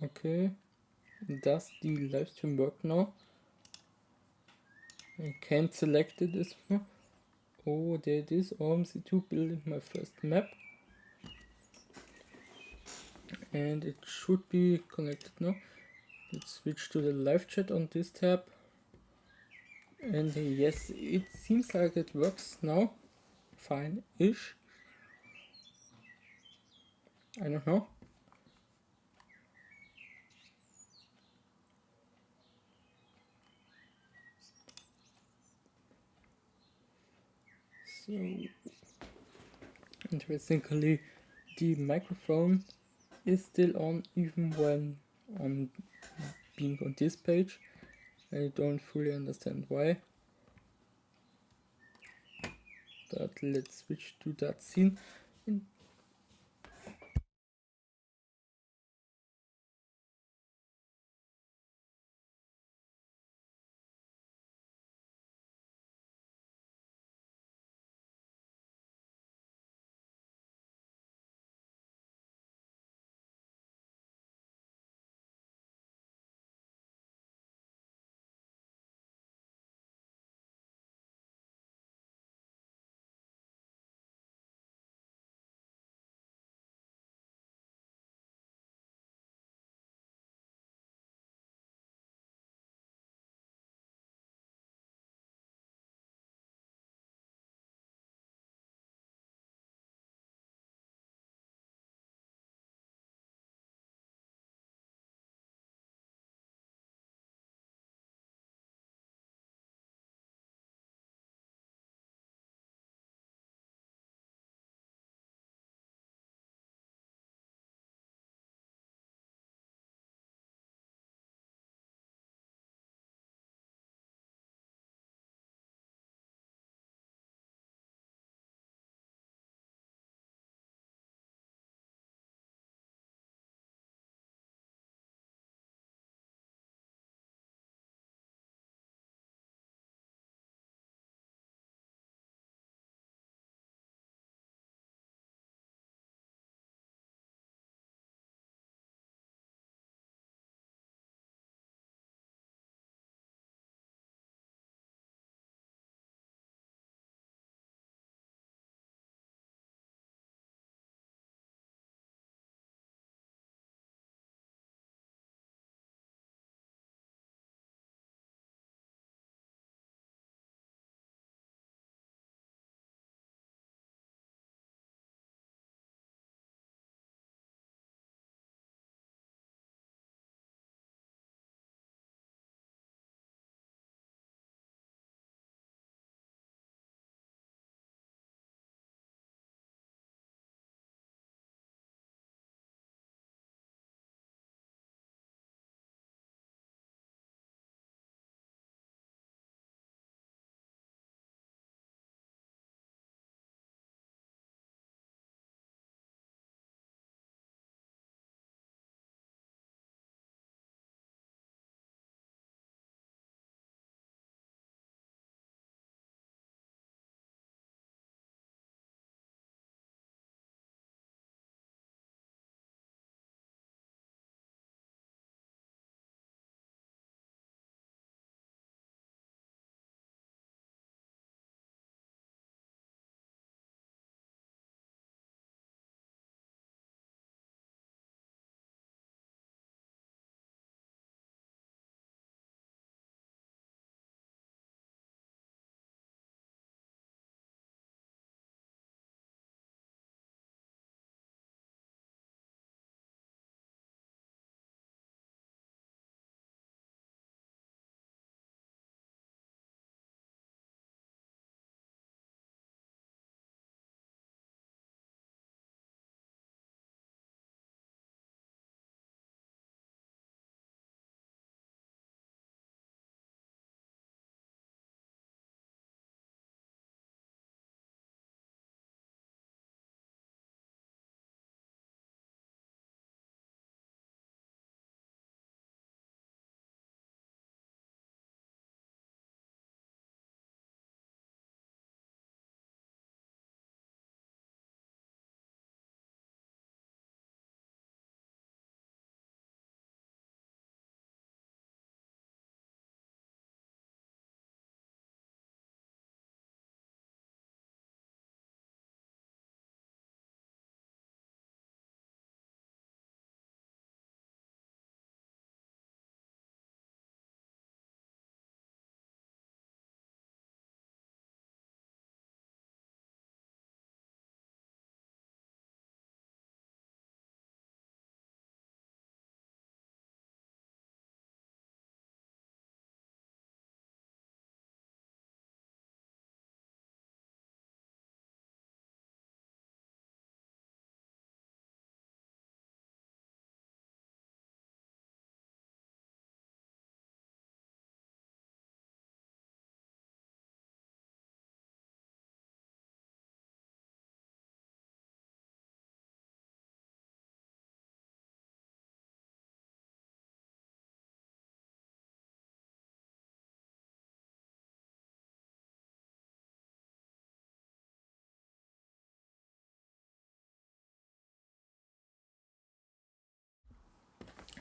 Okay, does the live stream work now? I can't select it this one. Oh, there it is. Omsi 2 building my first map. And it should be connected now. Let's switch to the live chat on this tab. And yes, it seems like it works now. Fine-ish. I don't know. So, interestingly, the microphone is still on even when on being on this page. I don't fully understand why. But let's switch to that scene.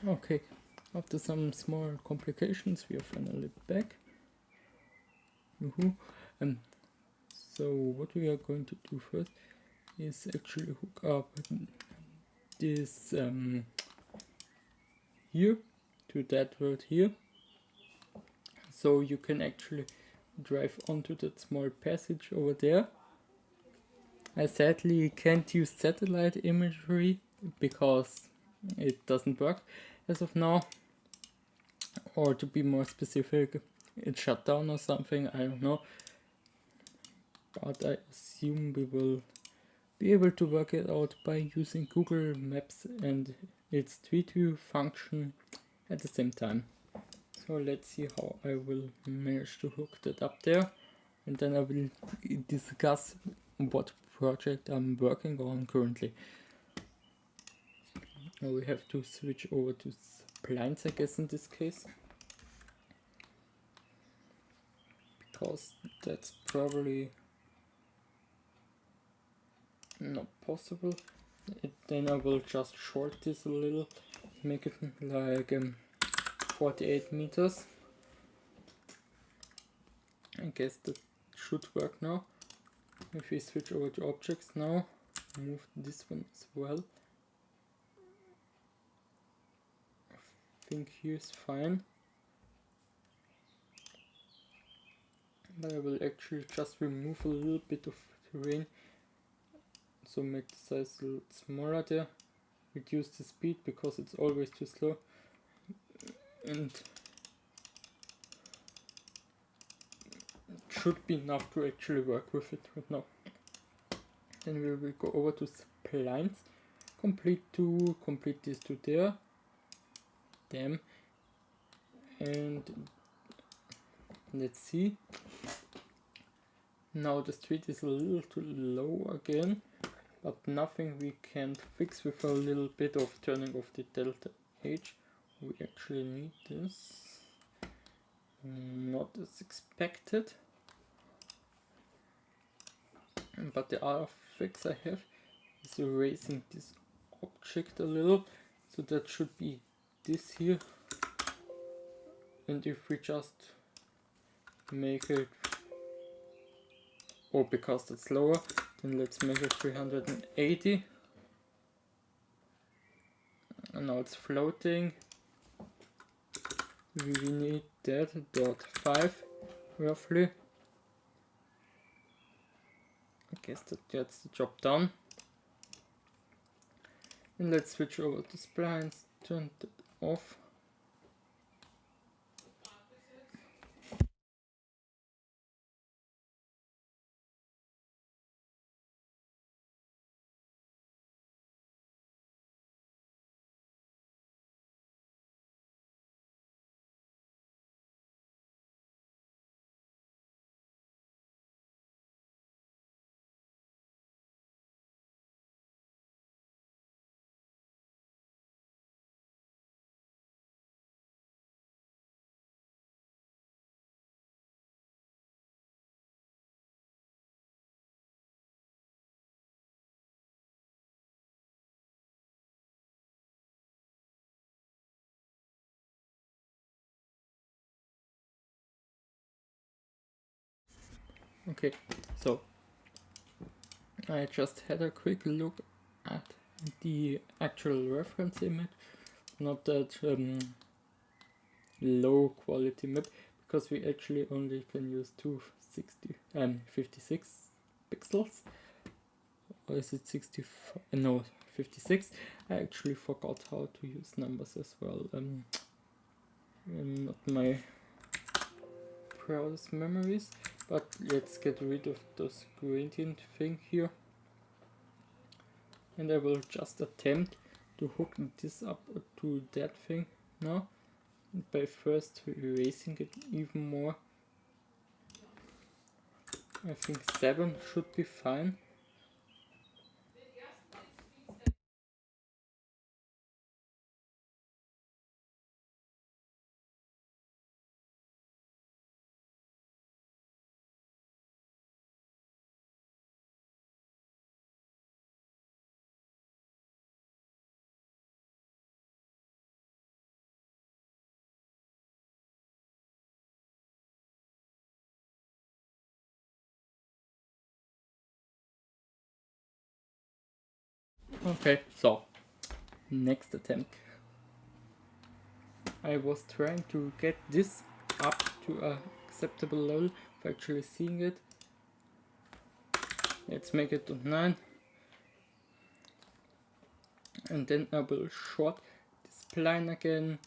Okay, after some small complications, we are finally back. And so what we are going to do first is actually hook up this here to that road here, so you can actually drive onto that small passage over there. I sadly can't use satellite imagery because it doesn't work as of now, or to be more specific, it shut down or something, I don't know, but I assume we will be able to work it out by using Google Maps and its Street View function at the same time. So let's see how I will manage to hook that up there, and then I will discuss what project I'm working on currently. Now we have to switch over to splines, I guess, in this case, because that's probably not possible. Then I will just short this a little, make it like 48 meters. I guess that should work now. If we switch over to objects now, move this one as well. I think here's fine. But I will actually just remove a little bit of terrain, so make the size a little smaller there. Reduce the speed because it's always too slow, and it should be enough to actually work with it right now. Then we will go over to splines, complete this to there, them, and let's see. Now the street is a little too low again, but nothing we can't fix with a little bit of turning off the delta H. We actually need this, not as expected, but the other fix I have is erasing this object a little, so that should be this here, and if we just make it, oh, because that's lower, then let's make it 380. And now it's floating. We need that .5 roughly. I guess that gets the job done. And let's switch over to splines, turn that off. Okay, so I just had a quick look at the actual reference image, not that low quality map, because we actually only can use 56 pixels, or is it 65? No, 56. I actually forgot how to use numbers as well. Not my proudest memories, but let's get rid of this gradient thing here, and I will just attempt to hook this up to that thing now by first erasing it even more. I think 7 should be fine. Okay, so next attempt. I was trying to get this up to a acceptable level for actually seeing it. Let's make it to 9. And then I will short this spline again,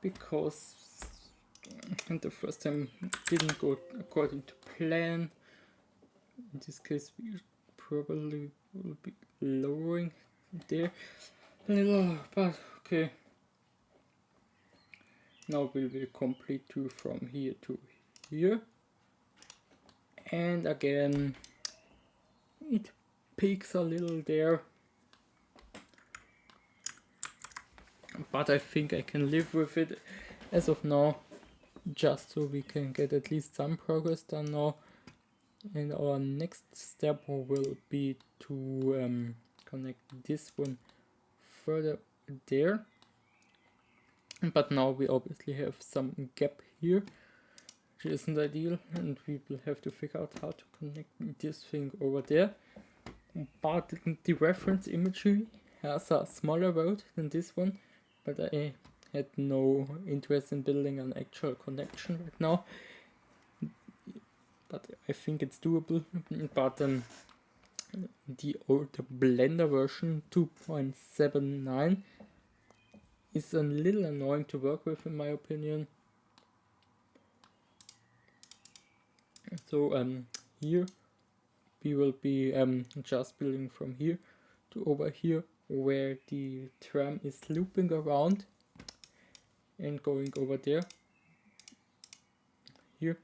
because the first time didn't go according to plan. In this case we probably will be lowering there a little, but okay. Now we will complete to from here to here, and again it peaks a little there, but I think I can live with it as of now, just so we can get at least some progress done now. And our next step will be to connect this one further there, but now we obviously have some gap here, which isn't ideal, and we will have to figure out how to connect this thing over there. But the reference imagery has a smaller road than this one, but I had no interest in building an actual connection right now. But I think it's doable. But the older Blender version 2.79 is a little annoying to work with, in my opinion. So here we will be just building from here to over here, where the tram is looping around and going over there here.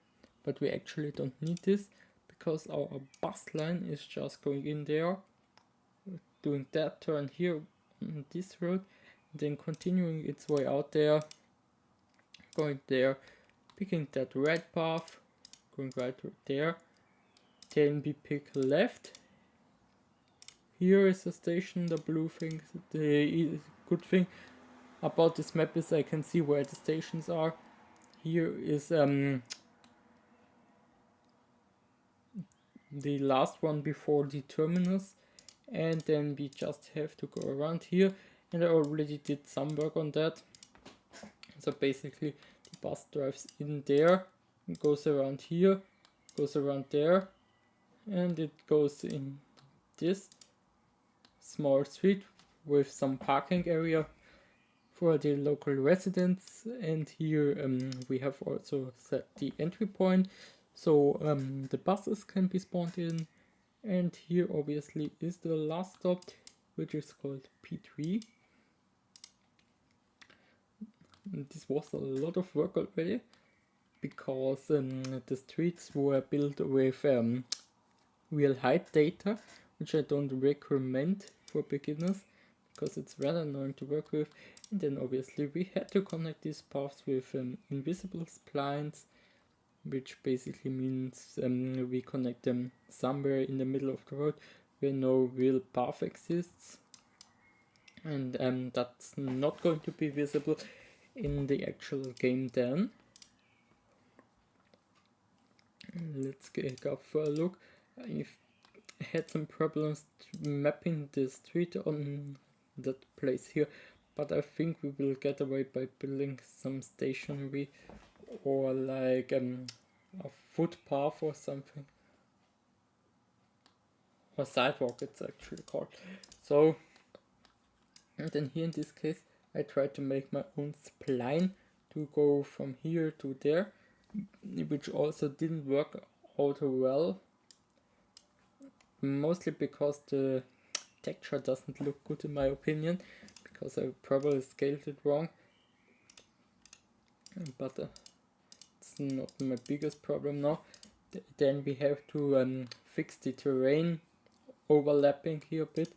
But we actually don't need this, because our bus line is just going in there, doing that turn here on this road, then continuing its way out there, going there, picking that red path, going right there, then we pick left. Here is the station, the blue thing. The good thing about this map is I can see where the stations are. Here is the last one before the terminus, and then we just have to go around here, and I already did some work on that. So basically the bus drives in there, goes around here, goes around there, and it goes in this small street with some parking area for the local residents. And here we have also set the entry point, so the buses can be spawned in. And here obviously is the last stop, which is called P3. This was a lot of work already, because the streets were built with real height data, which I don't recommend for beginners, because it's rather annoying to work with. And then obviously we had to connect these paths with invisible splines, which basically means we connect them somewhere in the middle of the road where no real path exists, and that's not going to be visible in the actual game then. Let's go for a look. I've had some problems mapping the street on that place here, but I think we will get away by building some stationery, or like a footpath or something, or sidewalk it's actually called. So, and then here in this case I tried to make my own spline to go from here to there, which also didn't work out well, mostly because the texture doesn't look good in my opinion, because I probably scaled it wrong. But it's not my biggest problem now. Then we have to fix the terrain overlapping here a bit.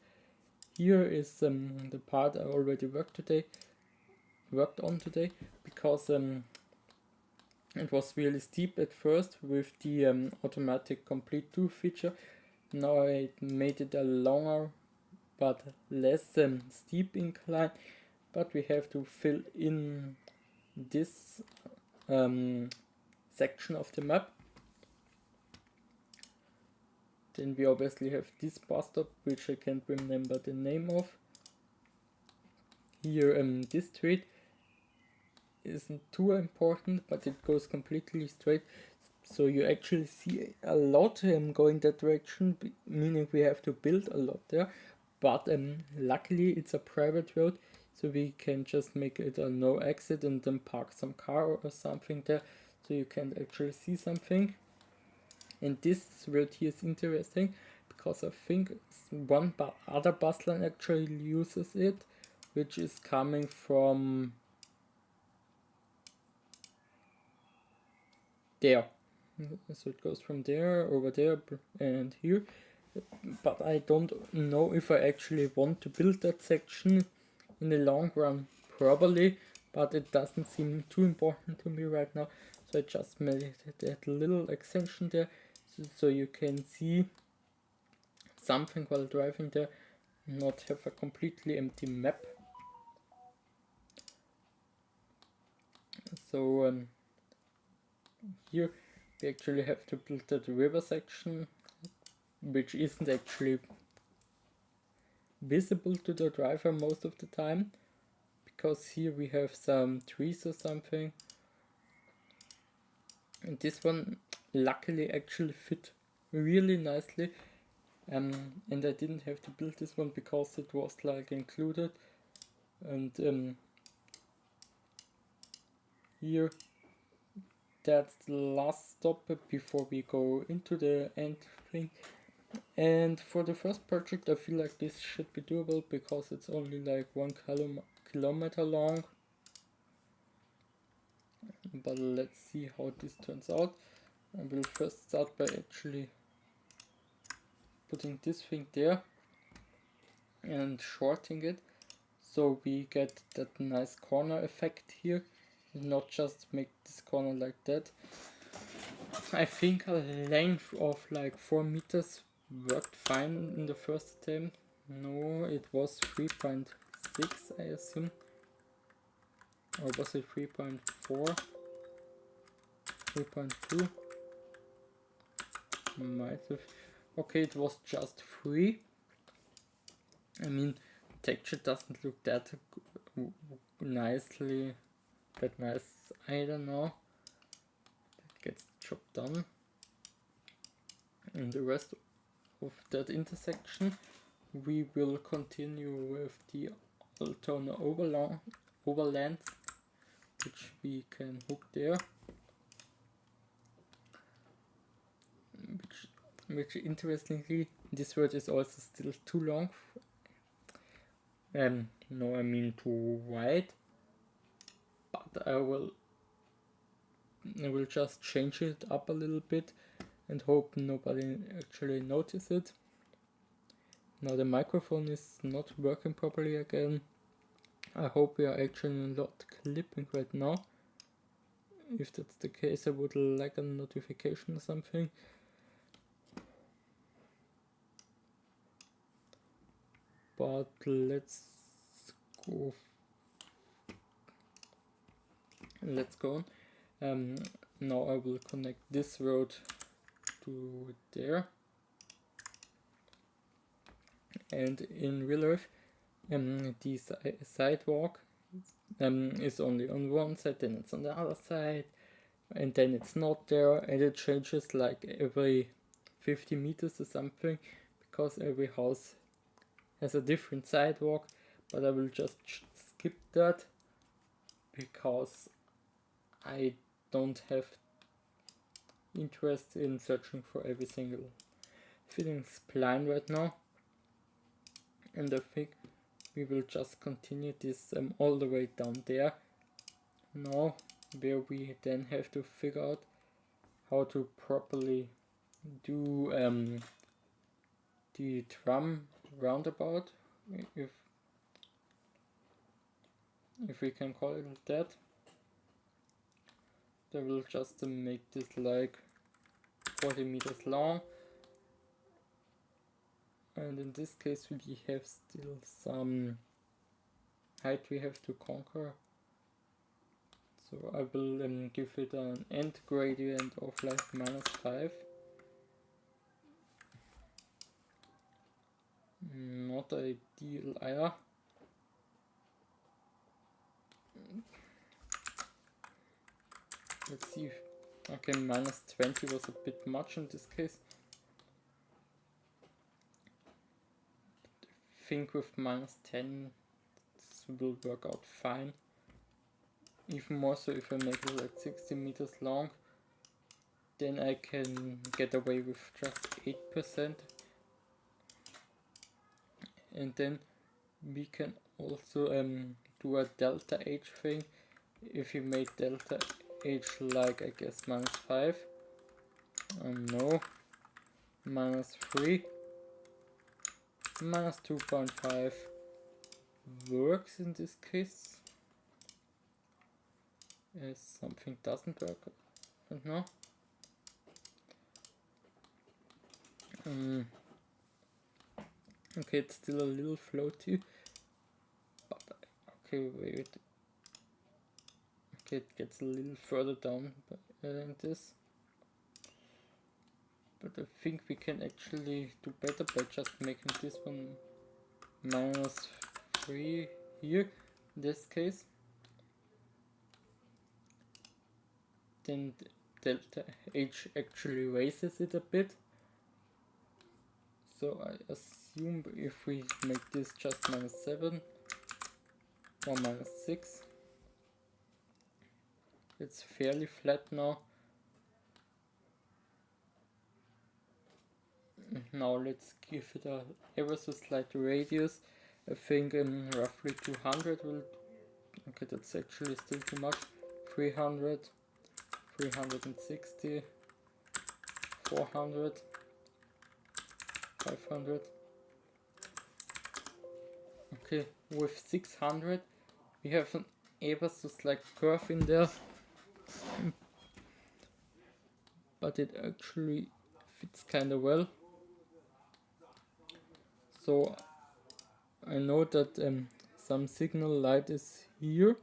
Here is the part I already worked on today, because it was really steep at first with the automatic complete to feature. Now I made it a longer but less steep incline, but we have to fill in this section of the map. Then we obviously have this bus stop, which I can't remember the name of. Here this street isn't too important, but it goes completely straight, so you actually see a lot going that direction, meaning we have to build a lot there. But luckily it's a private road, so we can just make it a no exit and then park some car or something there, so you can actually see something. And this road here is interesting because I think one other bus line actually uses it, which is coming from there. So it goes from there, over there, and here. But I don't know if I actually want to build that section in the long run. Probably, but it doesn't seem too important to me right now. So I just made that little extension there, so you can see something while driving there, not have a completely empty map. So here we actually have to build that river section, which isn't actually visible to the driver most of the time, because here we have some trees or something, and this one luckily actually fit really nicely, and I didn't have to build this one because it was like included. And here that's the last stop before we go into the end thing. And for the first project I feel like this should be doable because it's only like 1 kilometer long. But let's see how this turns out. I will first start by actually putting this thing there and shorting it, so we get that nice corner effect here, not just make this corner like that. I think a length of like 4 meters worked fine in the first attempt. No, it was 3.6 I assume, or was it 3.4? 3.2? Might have. Okay, it was just 3. I mean, texture doesn't look that nicely, that nice, I don't know. That gets the job done. And the rest of that intersection we will continue with the alternate overlands, which we can hook there, which interestingly this road is also still too long. No, I mean too wide, but I will just change it up a little bit and hope nobody actually notices it. Now the microphone is not working properly again. I hope we are actually not clipping right now. If that's the case, I would like a notification or something. But let's go. On. Now I will connect this road to there. And in real life, the sidewalk is only on one side, then it's on the other side, and then it's not there, and it changes like every 50 meters or something, because every house has a different sidewalk. But I will just skip that because I don't have interest in searching for every single fitting spline right now. And I think we will just continue this all the way down there now, where we then have to figure out how to properly do the tram roundabout, if we can call it that. I will just make this like 40 meters long, and in this case we have still some height we have to conquer. So I will give it an end gradient of like -5. not ideal either. Let's see. Okay, minus 20 was a bit much in this case. I think with minus 10 this will work out fine. Even more so if I make it like 60 meters long, then I can get away with just 8%. And then we can also do a delta H thing. If you made delta H like, I guess, minus 5, no, minus 3, minus 2.5 works in this case. As something doesn't work right now. Okay, it's still a little floaty, but okay, wait. Okay, it gets a little further down than this. But I think we can actually do better by just making this one minus 3 here, in this case. Then delta H actually raises it a bit. So I assume if we make this just minus 7 or minus 6, it's fairly flat now. Now let's give it a ever so slight radius. I think roughly 200 will... Okay, that's actually still too much. 300, 360, 400, 500. Okay, with 600 we have an ever so slight curve in there, but it actually fits kinda well. So I know that some signal light is here,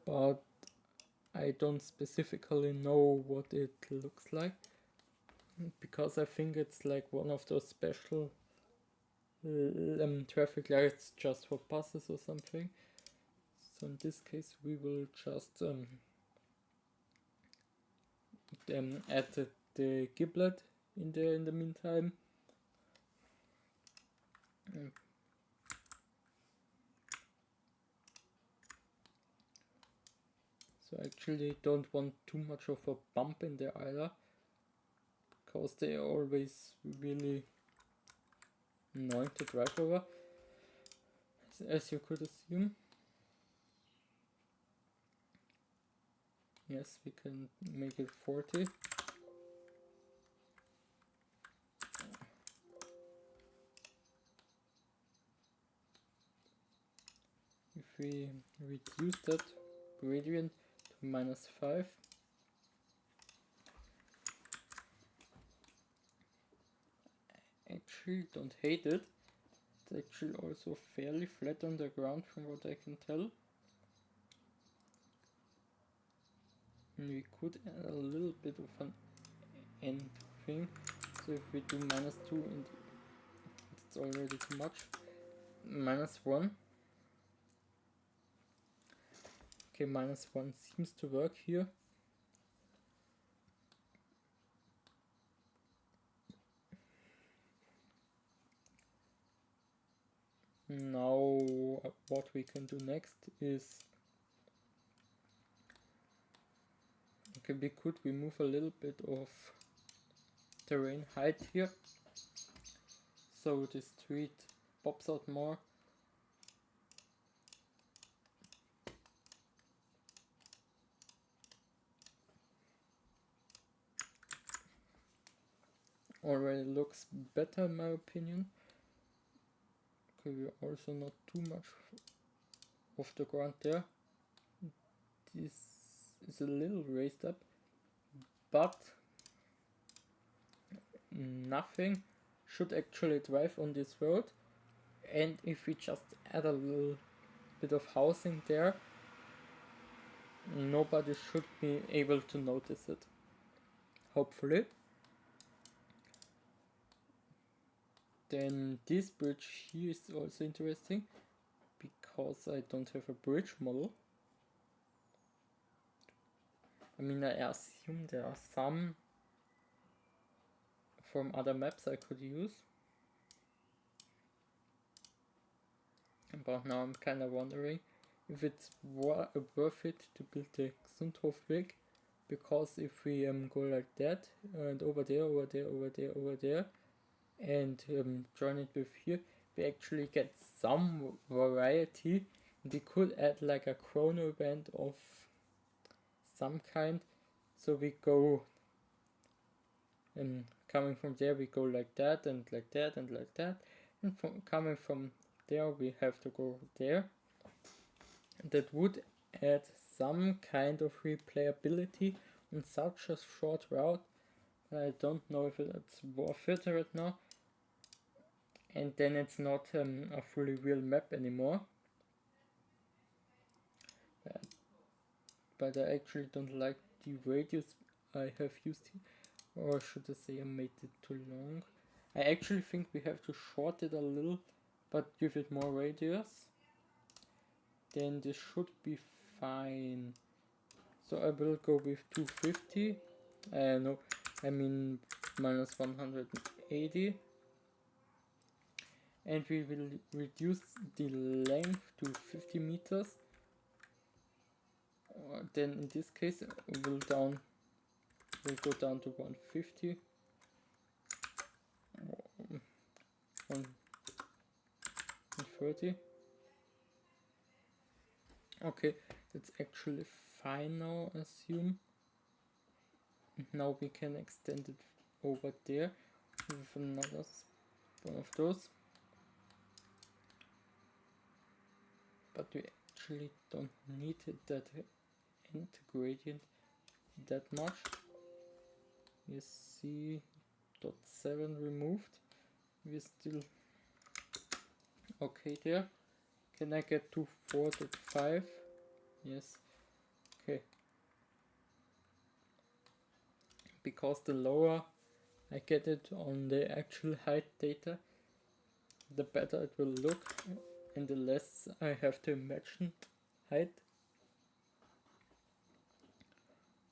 but I don't specifically know what it looks like, because I think it's like one of those special traffic lights just for buses or something. So in this case we will just add the giblet in there in the meantime. So I actually don't want too much of a bump in there either, because they are always really annoying to drive over, as you could assume. Yes, we can make it 40. If we reduce that gradient to minus 5, actually don't hate it. It's actually also fairly flat on the ground from what I can tell. And we could add a little bit of an end thing. So if we do minus 2, and it's already too much. Minus 1. Okay, minus 1 seems to work here. Now what we can do next is, okay, we could remove a little bit of terrain height here, so the street pops out more. Already looks better in my opinion. Okay, we're also not too much off the ground there. This is a little raised up, but nothing should actually drive on this road. And if we just add a little bit of housing there, nobody should be able to notice it, hopefully. Then this bridge here is also interesting because I don't have a bridge model. I mean, I assume there are some from other maps I could use. But now I'm kind of wondering if it's worth it to build the Gesundhofweg, because if we go like that and over there, and join it with here, we actually get some variety. We could add like a chrono band of some kind, so we go and coming from there we go like that and like that and like that, and coming from there we have to go there. That would add some kind of replayability on such a short route. I don't know if it's worth it right now, and then it's not a fully real map anymore. But I actually don't like the radius I have used here, or should I say I made it too long. I actually think we have to short it a little, but give it more radius. Then this should be fine. So I will go with 250. No, I mean minus 180. And we will reduce the length to 50 meters. Then in this case we'll go down to 150. 130. Okay, that's actually fine now, I assume. Now we can extend it over there with another one of those. But we actually don't need that end gradient that much. You see, dot 7 removed. We're still okay there. Can I get to 4.5? Yes. Okay. Because the lower I get it on the actual height data, the better it will look, and the less I have to imagine height.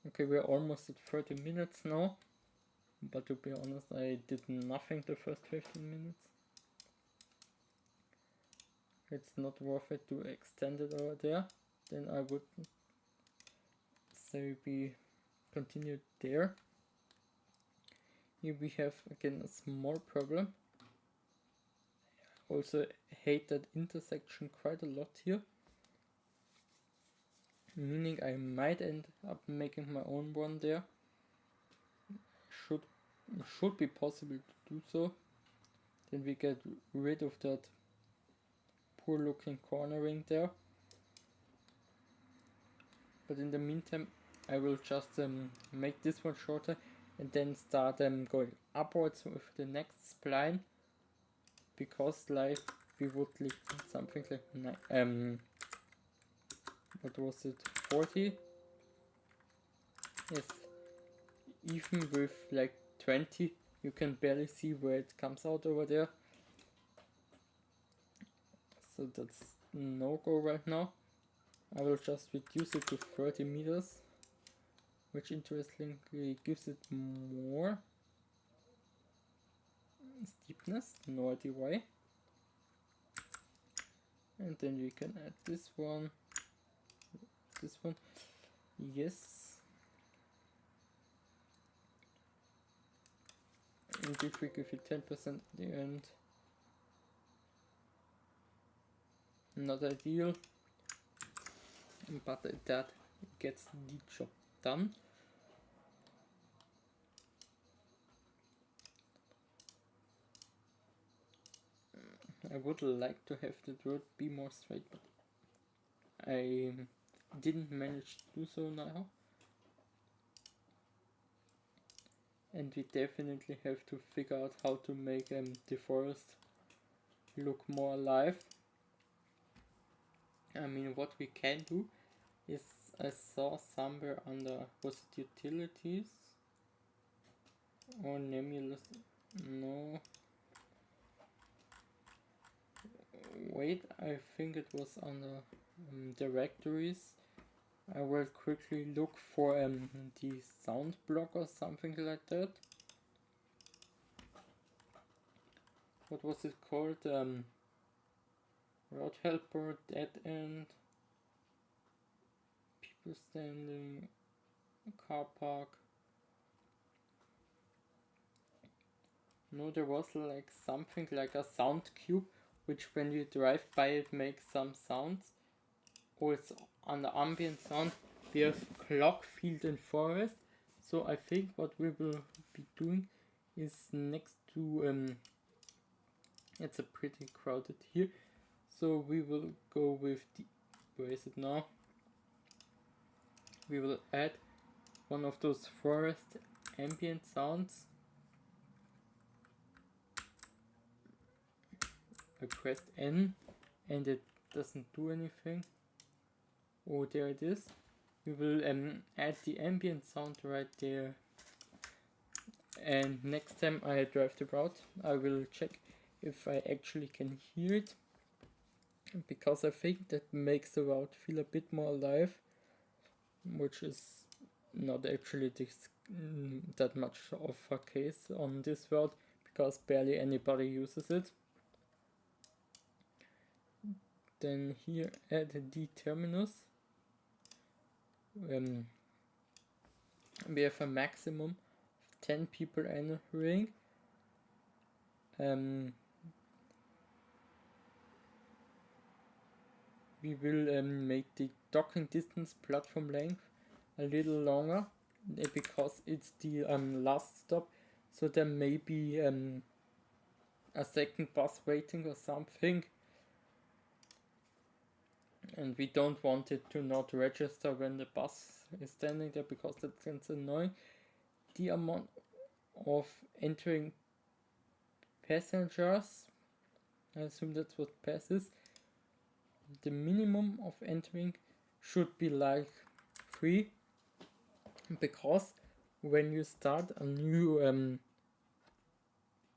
Okay, we're almost at 30 minutes now, but to be honest, I did nothing the first 15 minutes. It's not worth it to extend it over there. Then I would say we continue there. Here we have again a small problem. Also hate that intersection quite a lot here. Meaning I might end up making my own one there. Should be possible to do so. Then we get rid of that poor looking cornering there. But in the meantime I will just make this one shorter and then start going upwards with the next spline, because like we would leave something like what was it, 40? Yes, even with like 20 you can barely see where it comes out over there, so that's no go right now. I will just reduce it to 30 meters, which interestingly gives it more steepness, no idea why. And then we can add this one, yes. And if we give it 10% at the end, not ideal, but that gets the job done. I would like to have the road be more straight, but I didn't manage to do so now. And we definitely have to figure out how to make the forest look more alive. I mean, what we can do is, I saw somewhere under, was it utilities or Nemulus? No, Wait, I think it was under directories. I will quickly look for the sound block or something like that. What was it called? Road helper, dead end, people standing, car park. No, there was like something like a sound cube, which when you drive by it makes some sounds. Also on the ambient sound we have clock, field and forest. So I think what we will be doing is next to it's a pretty crowded here, so we will go with the, where is it now? We will add one of those forest ambient sounds. I pressed N and it doesn't do anything. Oh, there it is. We will add the ambient sound right there. And next time I drive the route, I will check if I actually can hear it, because I think that makes the route feel a bit more alive, which is not actually that much of a case on this route, because barely anybody uses it. Then here add the terminus. We have a maximum of 10 people entering. We will make the docking distance platform length a little longer, because it's the last stop, so there may be a second bus waiting or something, and we don't want it to not register when the bus is standing there, because that's annoying. The amount of entering passengers, I assume that's what pass is, the minimum of entering should be like 3, because when you start a new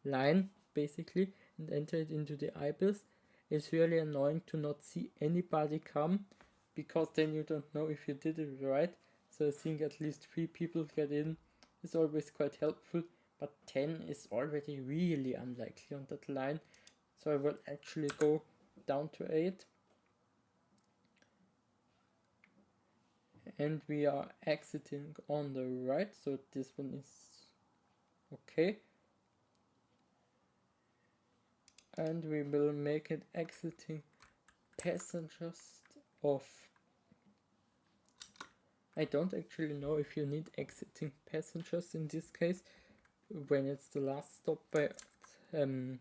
line basically and enter it into the ibis, it's really annoying to not see anybody come, because then you don't know if you did it right. So I think at least 3 people get in is always quite helpful, but 10 is already really unlikely on that line, so I will actually go down to 8. And we are exiting on the right, so this one is okay. And we will make it exiting passengers of, I don't actually know if you need exiting passengers in this case when it's the last stop, but on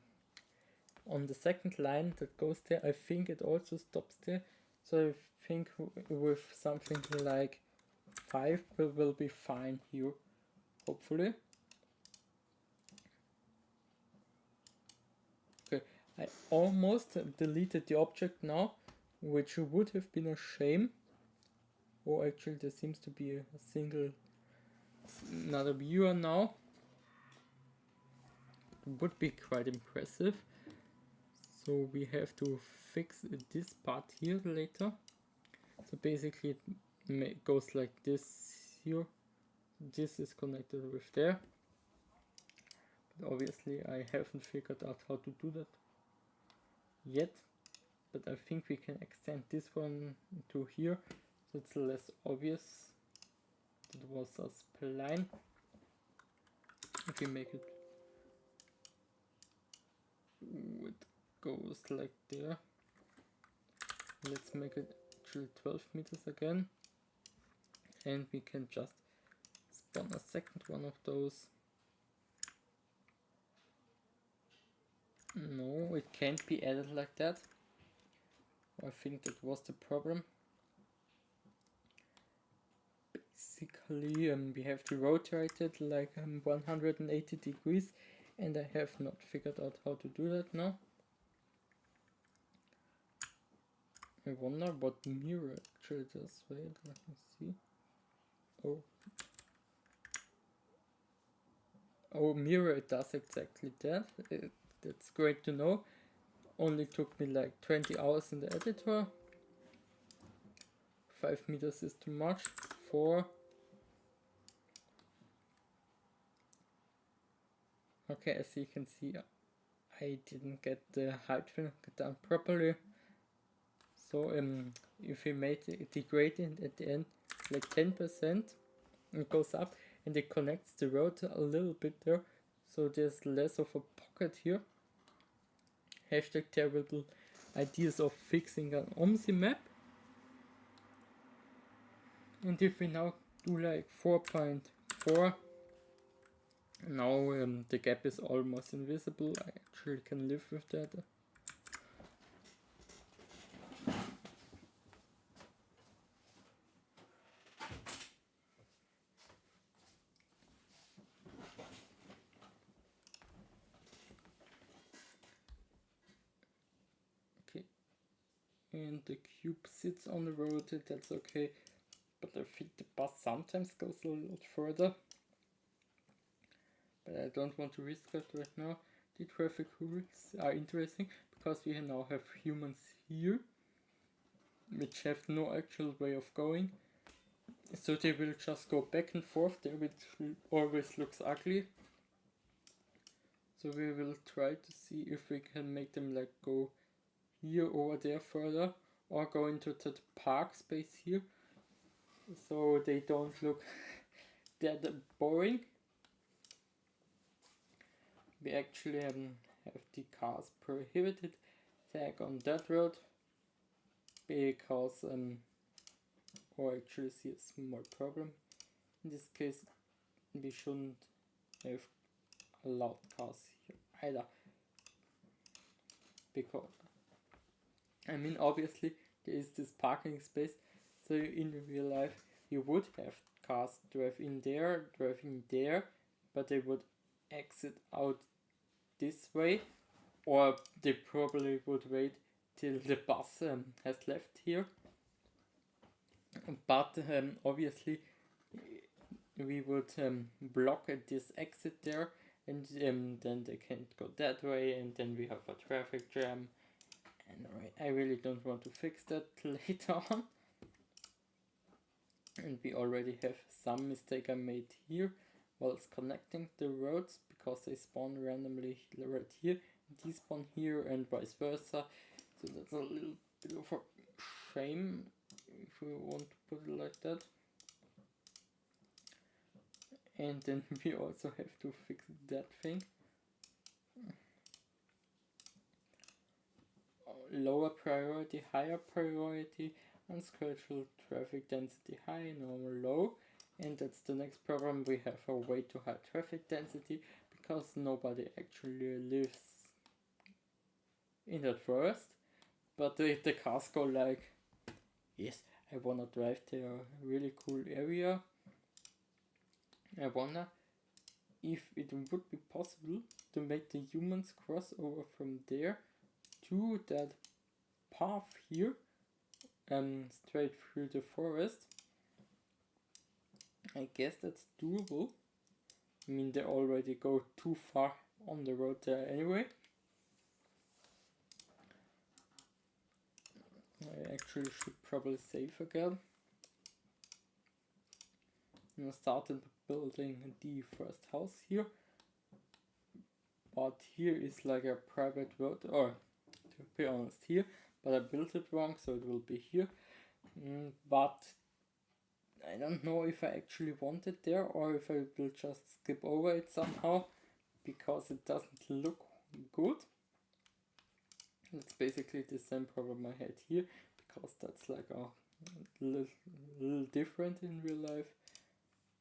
the second line that goes there, I think it also stops there. So I think with something like 5 we will be fine here, hopefully. Okay, I almost deleted the object now, which would have been a shame. Oh, actually there seems to be a single, another viewer now. It would be quite impressive. So we have to fix this part here later. So basically it goes like this here. This is connected with there. But obviously I haven't figured out how to do that yet. But I think we can extend this one to here, so it's less obvious. That was a spline. If we make it, it goes like there. Let's make it actually 12 meters again, and we can just spawn a second one of those. No, it can't be added like that. I think that was the problem. Basically we have to rotate it like 180 degrees, and I have not figured out how to do that now. I wonder what mirror actually does. Wait, let me see. Oh, mirror, it does exactly that. That's great to know. only took me like 20 hours in the editor. 5 meters is too much. 4. Okay, as you can see, I didn't get the height done properly. So if we made the gradient at the end like 10%, it goes up and it connects the road a little bit there, so there's less of a pocket here. Hashtag terrible ideas of fixing an Omsi map. And if we now do like 4.4, now the gap is almost invisible. I actually can live with that. Okay, and the cube sits on the road, that's okay. But I think the bus sometimes goes a little further. But I don't want to risk that right now. The traffic rules are interesting because we now have humans here, which have no actual way of going. So they will just go back and forth there, which always looks ugly. So we will try to see if we can make them like go here over there further, or go into the park space here, so they don't look that boring. We actually have the cars prohibited tag on that road because or actually see a small problem. In this case, we shouldn't have allowed cars here either, because I mean obviously there is this parking space, so in real life you would have cars drive in there, but they would exit out this way, or they probably would wait till the bus has left here. But obviously we would block at this exit there, and then they can't go that way, and then we have a traffic jam, and I really don't want to fix that later on. And we already have some mistake I made here whilst connecting the roads, because they spawn randomly right here, and these spawn here, and vice versa. So that's a little bit of a shame, if we want to put it like that. And then we also have to fix that thing. Lower priority, higher priority, unscheduled traffic density high, normal low. And that's the next problem. We have a way too high traffic density because nobody actually lives in that forest. But the cars go like, yes, I wanna drive to a really cool area. I wonder if it would be possible to make the humans cross over from there to that path here, straight through the forest. I guess that's doable. I mean, they already go too far on the road there anyway. I actually should probably save again. And I started building the first house here. But here is like a private road, or to be honest here, but I built it wrong, so it will be here. But I don't know if I actually want it there, or if I will just skip over it somehow, because it doesn't look good. It's basically the same problem I had here, because that's like a little different in real life,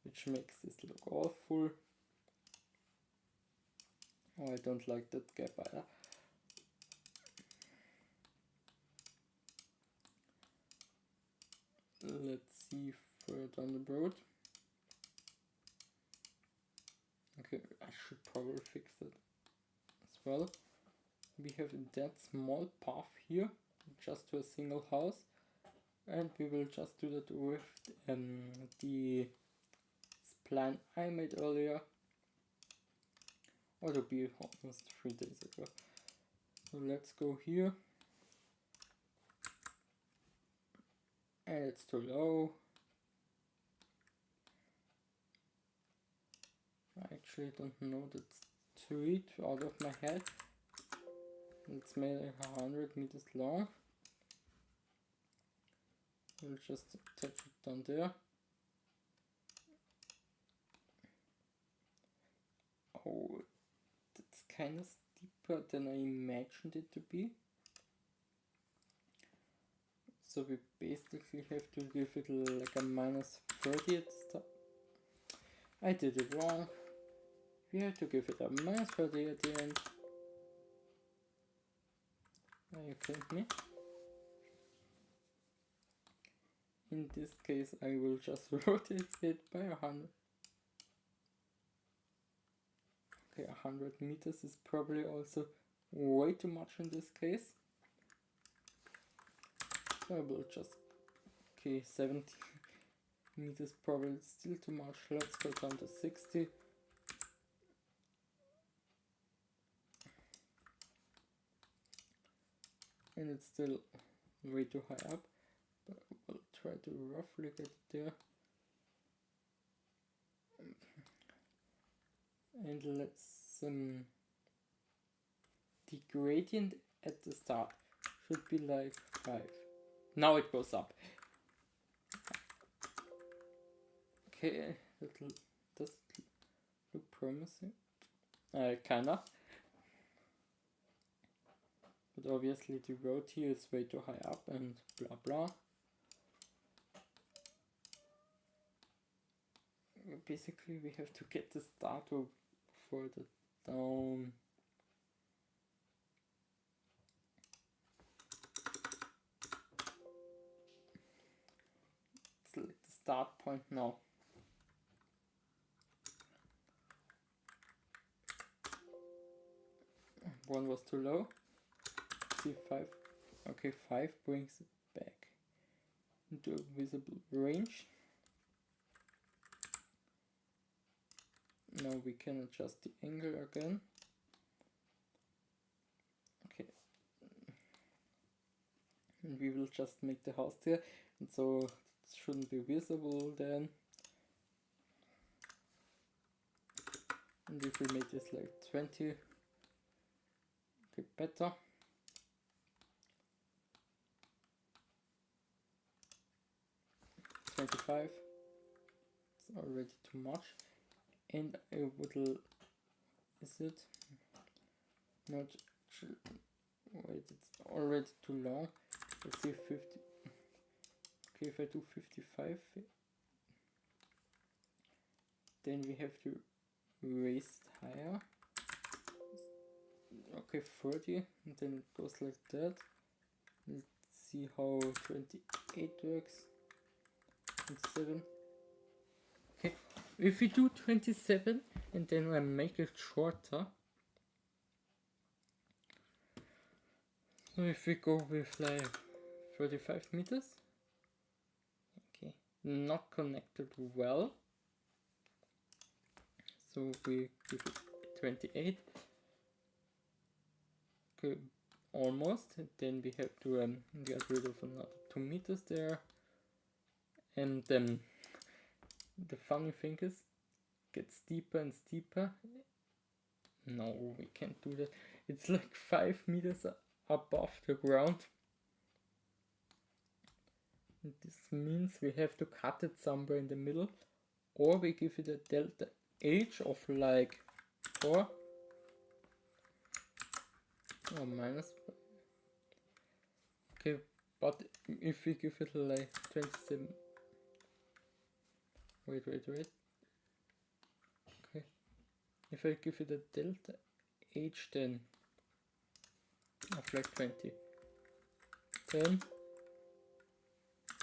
which makes this look awful. Oh, I don't like that gap either. Let's see further down the road. Okay, I should probably fix that as well. We have that small path here, just to a single house, and we will just do that with the plan I made earlier, or to be almost 3 days ago. So let's go here. And it's too low. I actually don't know that to read out of my head. It's maybe 100 meters long. We'll just attach it down there. Oh, that's kind of steeper than I imagined it to be. So we basically have to give it like a -30 at the start. I did it wrong. We have to give it a -30 at the end. Are you kidding me? In this case, I will just rotate it by 100. Okay, 100 meters is probably also way too much in this case. I will just, okay, 70 meters probably still too much. Let's go down to 60. And it's still way too high up, but we'll try to roughly get it there. And let's the gradient at the start should be like 5. Now it goes up. Okay, does it look promising? Kinda. But obviously the road here is way too high up and blah blah. Basically we have to get the start further down. It's like the start point now. One was too low. See 5. Okay, 5 brings it back into a visible range. Now we can adjust the angle again. Okay. And we will just make the house there, and so it shouldn't be visible then. And if we make this like 20, okay, better. $25, it's already too much. And I would, is it? Not actually, wait, it's already too long. Let's see, 50. Okay, if I do 55, then we have to raise it higher. Okay, 30, and then it goes like that. Let's see how 28 works. 27. Okay, if we do 27 and then I make it shorter. So if we go with like 35 meters. Okay, not connected well. So we give it 28. Okay, almost. And then we have to get rid of another 2 meters there. And the funny thing is, it gets steeper and steeper. No, we can't do that. It's like 5 meters above the ground. And this means we have to cut it somewhere in the middle, or we give it a delta H of like 4. Oh, minus. Okay, but if we give it like 27. Wait. Okay. If I give it a delta H then of like 20. 10.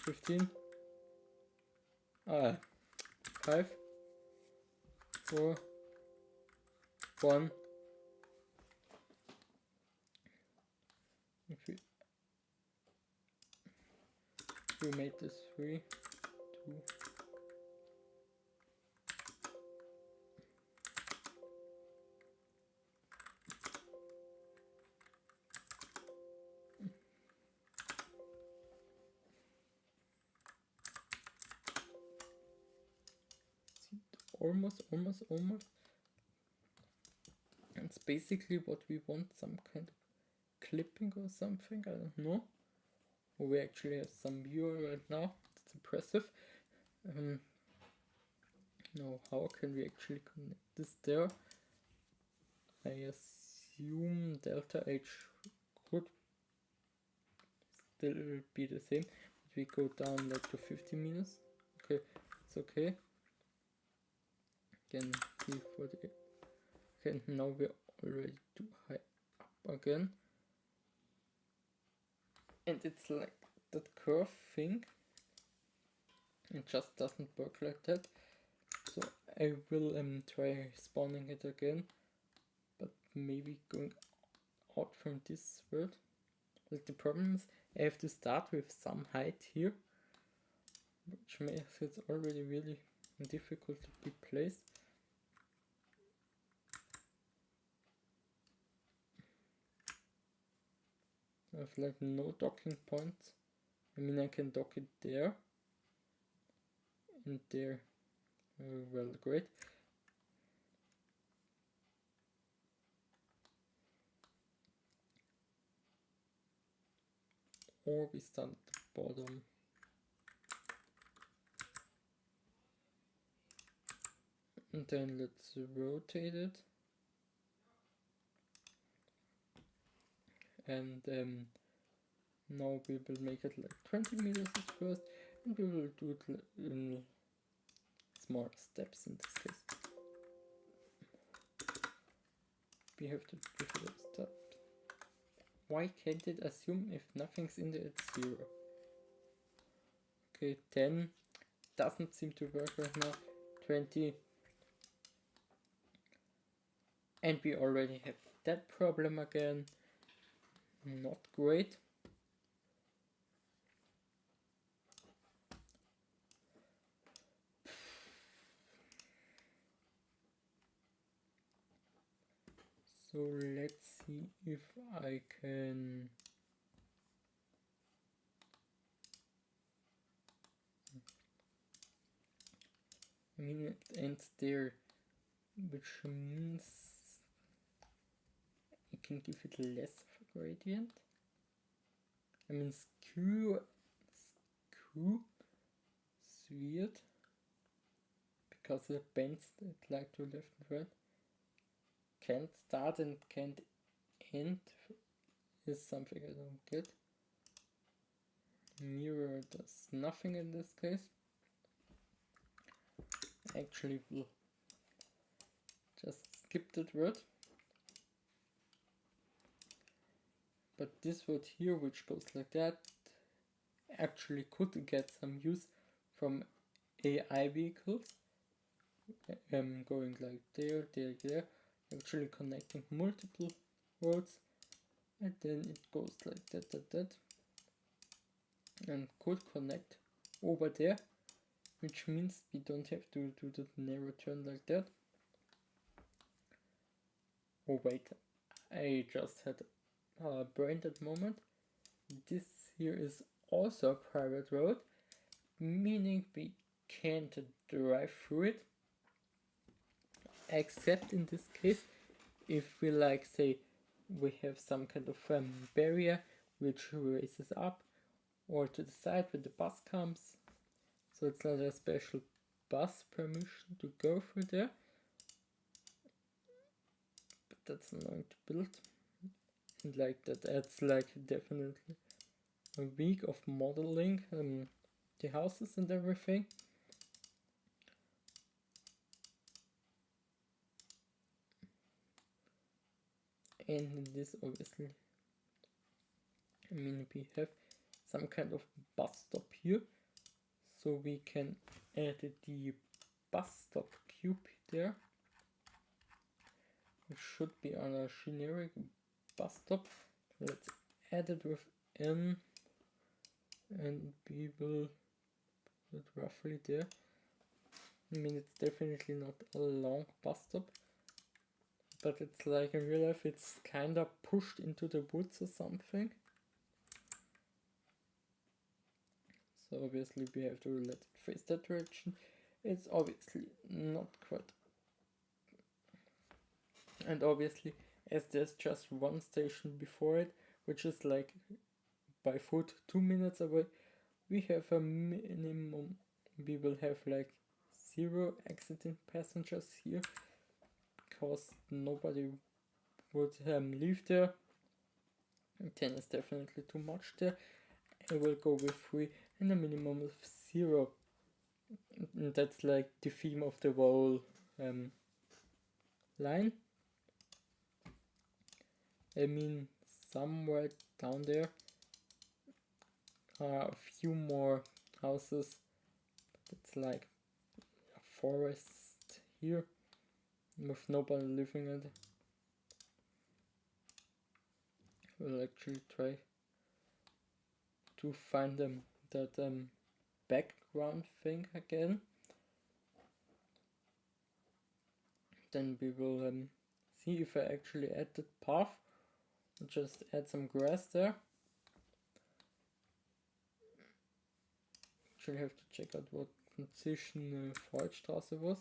15. 5. 4. 1. If we made this 3, 2. almost. It's basically what we want, some kind of clipping or something, I don't know. We actually have some viewer right now, that's impressive. Now how can we actually connect this there? I assume delta H could still be the same, but we go down like to 50 meters. Okay, it's okay. Again, see for the... Okay, now we're already too high up again. And it's like that curve thing. It just doesn't work like that. So I will try spawning it again. But maybe going out from this world. Like the problem is I have to start with some height here. Which makes it already really difficult to be placed. I have like no docking points. I mean I can dock it there. And there. Well, great. Or we start at the bottom. And then let's rotate it. And now we will make it like 20 meters at first, and we will do it in smaller steps in this case. We have to give it a step. Why can't it assume if nothing's in there it's 0? Okay, 10 doesn't seem to work right now. 20. And we already have that problem again. Not great. So let's see if I can... I mean it ends there, which means I can give it less of a gradient. I mean skew is weird because it bends it like to left and right. Can't start and can't end is something I don't get. Mirror does nothing in this case. Actually will just skip that word. But this word here, which goes like that, actually could get some use from AI vehicles. Going like there, actually connecting multiple words, and then it goes like that, and could connect over there, which means we don't have to do the narrow turn like that. Oh wait, I just had a brain that moment. This here is also a private road, meaning we can't drive through it, except in this case if we like say we have some kind of barrier which raises up or to the side when the bus comes, so it's not a special bus permission to go through there, but that's annoying to build, and like that adds like definitely a week of modeling the houses and everything. And this obviously, I mean we have some kind of bus stop here, so we can add the bus stop cube there. It should be on a generic bus stop. Let's add it with N, and we will put it roughly there. I mean it's definitely not a long bus stop, but it's like in real life it's kinda pushed into the woods or something. So obviously we have to let it face that direction, It's obviously not quite. And obviously, as there's just one station before it, which is like by foot 2 minutes away, we have a minimum. We will have like 0 exiting passengers here, because nobody would leave there. 10 is definitely too much there. I will go with 3 and a minimum of 0. And that's like the theme of the whole line. I mean, somewhere down there are a few more houses. It's like a forest here with nobody living in it. We'll actually try to find that background thing again. Then we will see if I actually add the path. Just add some grass there. Actually have to check out what position Freudstraße was.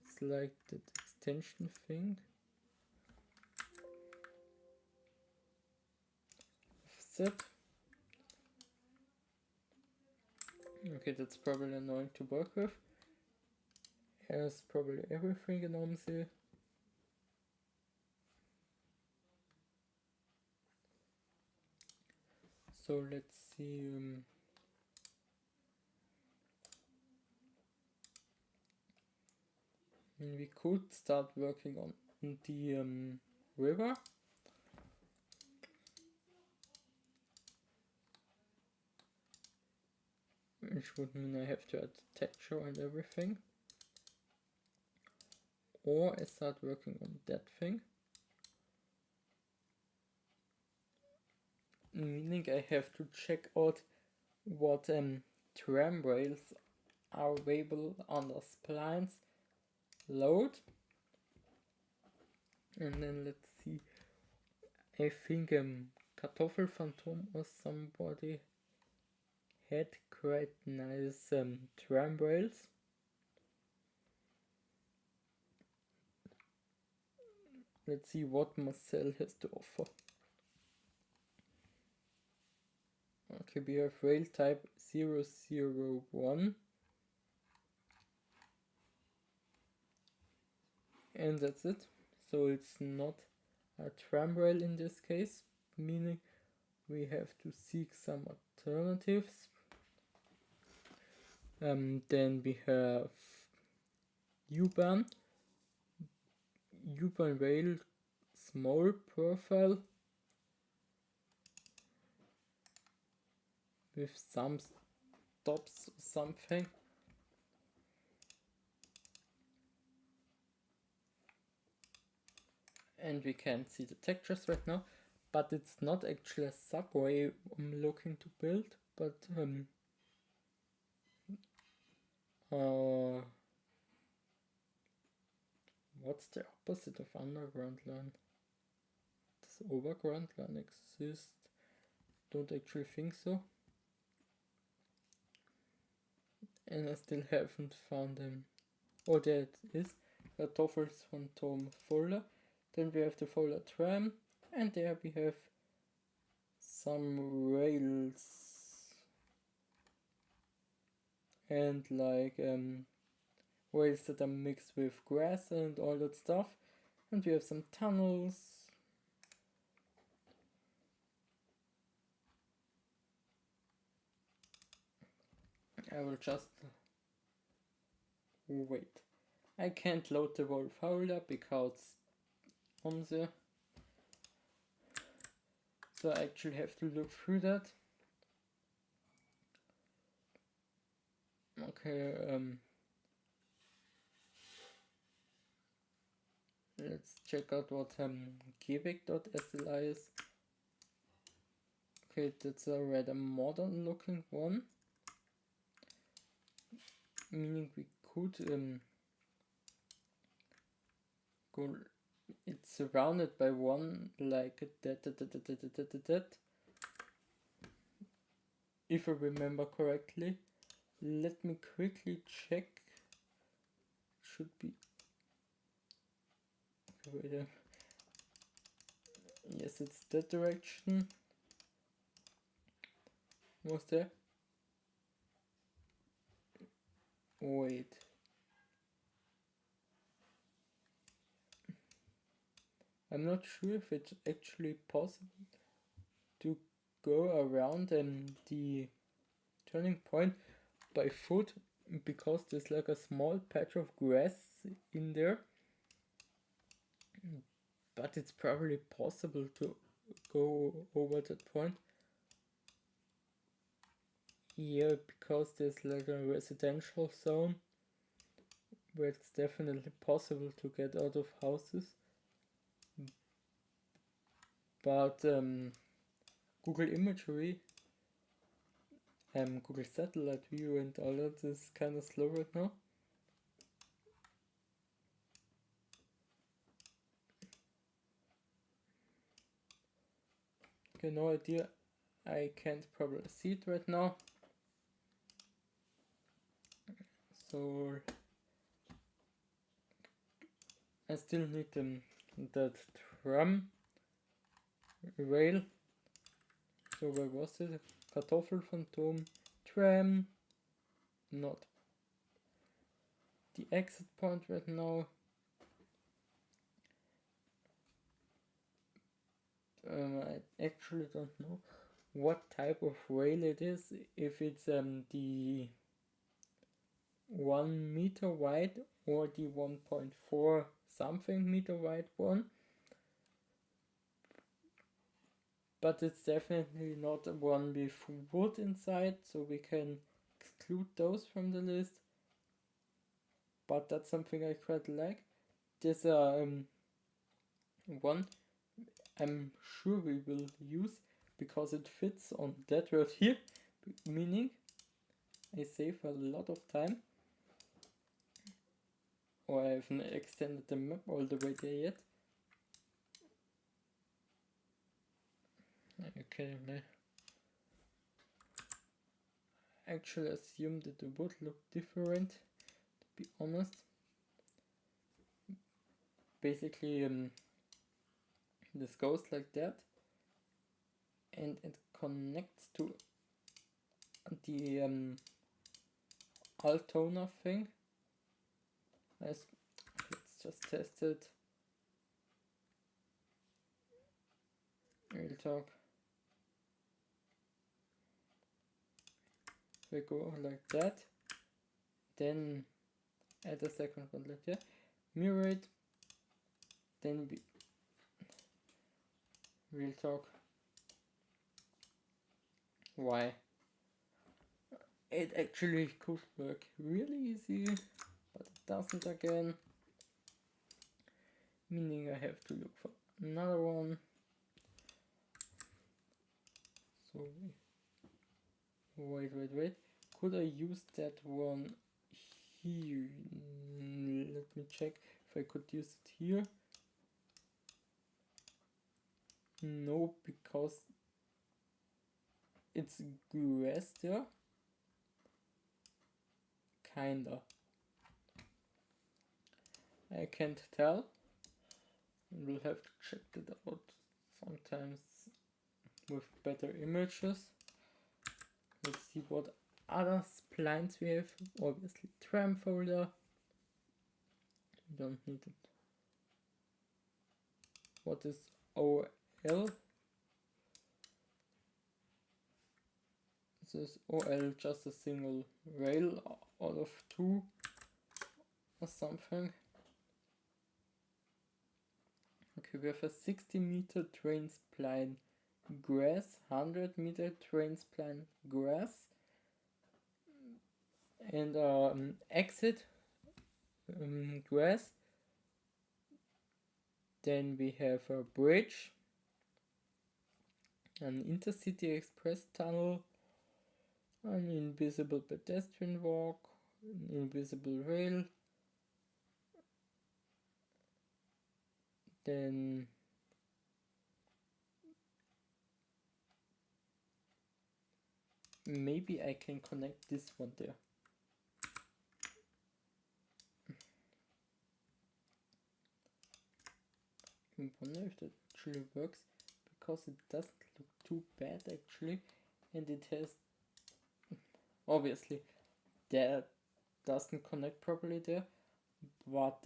It's like that extension thing. Offset. Okay, that's probably annoying to work with. As probably everything in Omsi. So let's see. We could start working on the river. Which would mean I have to add texture and everything. Or I start working on that thing. Meaning I have to check out what tram rails are available under splines load. And then let's see. I think Kartoffelphantom or somebody had quite nice tram rails. Let's see what Marcel has to offer. Okay, we have rail type 001. And that's it. So it's not a tram rail in this case, meaning we have to seek some alternatives. Then we have U-Bahn rail, small profile with some stops or something. And we can see the textures right now, but it's not actually a subway I'm looking to build, but what's the opposite of underground line? Does overground line exist? Don't actually think so. And I still haven't found them. Oh, there it is. Kartoffelphantom folder. Then we have the folder tram, and there we have some rails and like rails that are mixed with grass and all that stuff. And we have some tunnels. I will just wait. I can't load the whole folder because Omsi. So I actually have to look through that. Okay, let's check out what Quebec.sli is. Okay, that's a rather modern looking one. Meaning we could go. It's surrounded by one like that. If I remember correctly. Let me quickly check should be. Okay, wait. Yes, it's that direction. Was there? Wait. I'm not sure if it's actually possible to go around the turning point by foot, because there's like a small patch of grass in there. But it's probably possible to go over that point. Yeah, because there's like a residential zone where it's definitely possible to get out of houses. But Google Imagery, Google Satellite View and all that is kind of slow right now. Okay, no idea. I can't probably see it right now. So I still need that tram rail. So where was it? Kartoffelphantom, tram, not the exit point right now. I actually don't know what type of rail it is. If it's the 1 meter wide or the 1.4 something meter wide one. But it's definitely not one with wood inside, so we can exclude those from the list. But that's something I quite like. There's a one I'm sure we will use because it fits on that road here, meaning I save a lot of time. Or I haven't extended the map all the way there yet. Okay, I actually assumed that it would look different, to be honest. Basically, this goes like that, and it connects to the Altona thing. Let's just test it. Real talk. We go like that, then add a second one like that, mirror it, then we real talk. Why? It actually could work really easy, but it doesn't again. Meaning I have to look for another one. So wait. Could I use that one here? Let me check if I could use it here. No, because it's grass there. Kinda. I can't tell. We'll have to check that out sometimes with better images. Let's see what other splines we have. Obviously tram folder. We don't need it. What is OL? This is OL just a single rail out of 2 or something. Okay, we have a 60 meter train spline grass, 100 meter train spline grass, and exit grass. Then we have a bridge, an intercity express tunnel, an invisible pedestrian walk, an invisible rail, then maybe I can connect this one there. even wonder if that actually works, because it doesn't look too bad actually, and it has, obviously that doesn't connect properly there, but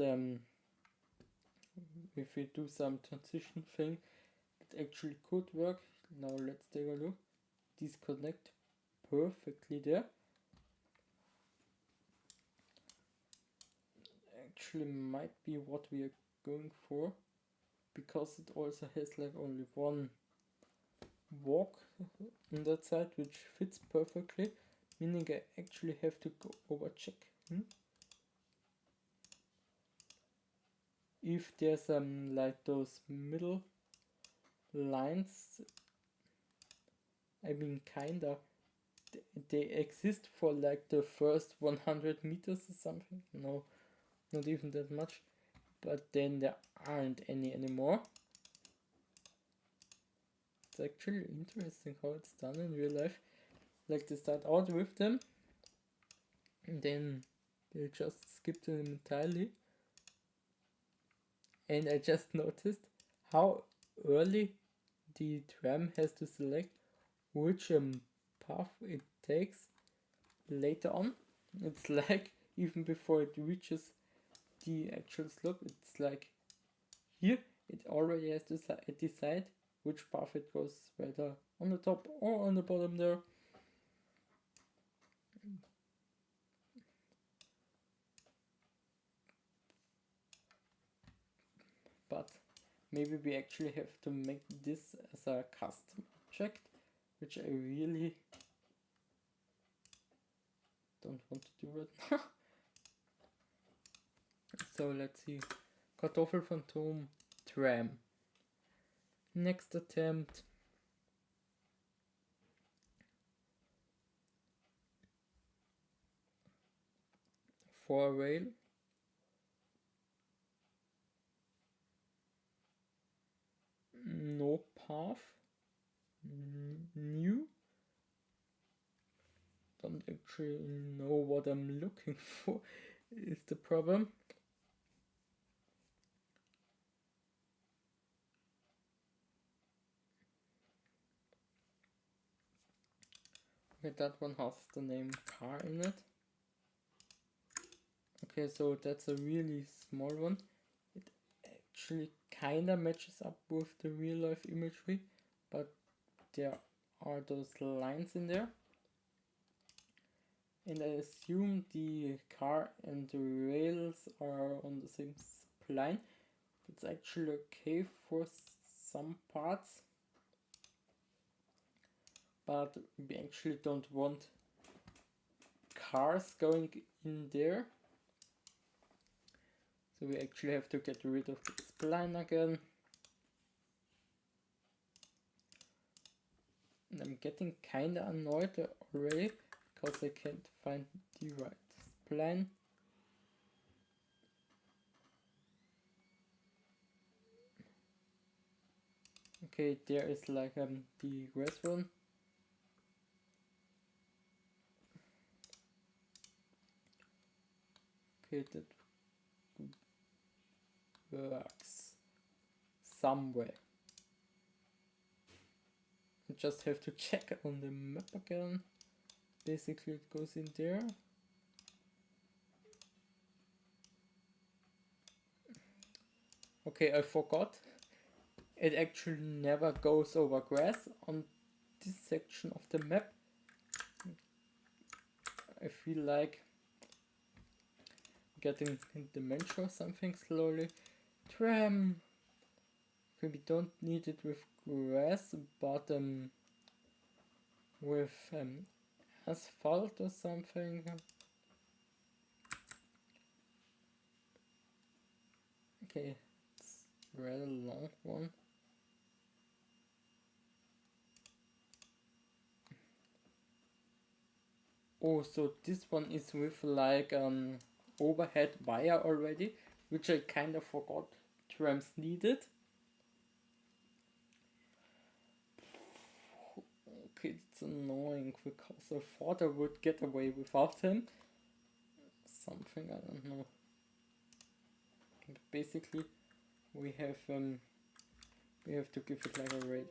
if we do some transition thing, it actually could work. Now let's take a look. These connect perfectly there. Actually might be what we are going for, because it also has like only one walk on that side, which fits perfectly, meaning I actually have to go over check if there's like those middle lines. I mean, kinda they exist for like the first 100 meters or something. No, not even that much, but then there aren't any anymore. It's actually interesting how it's done in real life. Like they start out with them, and then they just skip them entirely. And I just noticed how early the tram has to select which path it takes later on. It's like even before it reaches the actual slope, it's like here it already has to decide which path it goes, whether on the top or on the bottom there. But maybe we actually have to make this as a custom object, which I really don't want to do right now. So let's see. Kartoffelphantom tram. Next attempt. For a rail. No path. New. Don't actually know what I'm looking for, is the problem. Okay, that one has the name car in it. Okay, so that's a really small one. It actually kinda matches up with the real life imagery, but there are those lines in there. And I assume the car and the rails are on the same spline. It's actually okay for some parts, but we actually don't want cars going in there. So we actually have to get rid of the spline again. And I'm getting kinda annoyed already, because I can't find the right spline. Okay, there is like the grass one. Okay, that works somewhere. I just have to check on the map again. Basically it goes in there. Okay, I forgot. It actually never goes over grass on this section of the map. I feel like getting dementia or something slowly. Tram. Okay, we don't need it with grass, but with asphalt or something. Okay, it's a rather long one. Oh, so this one is with like overhead wire already, which I kind of forgot trams needed. Okay, it's annoying because I thought I would get away without him. Something, I don't know. But basically, we have we have to give it like a rate.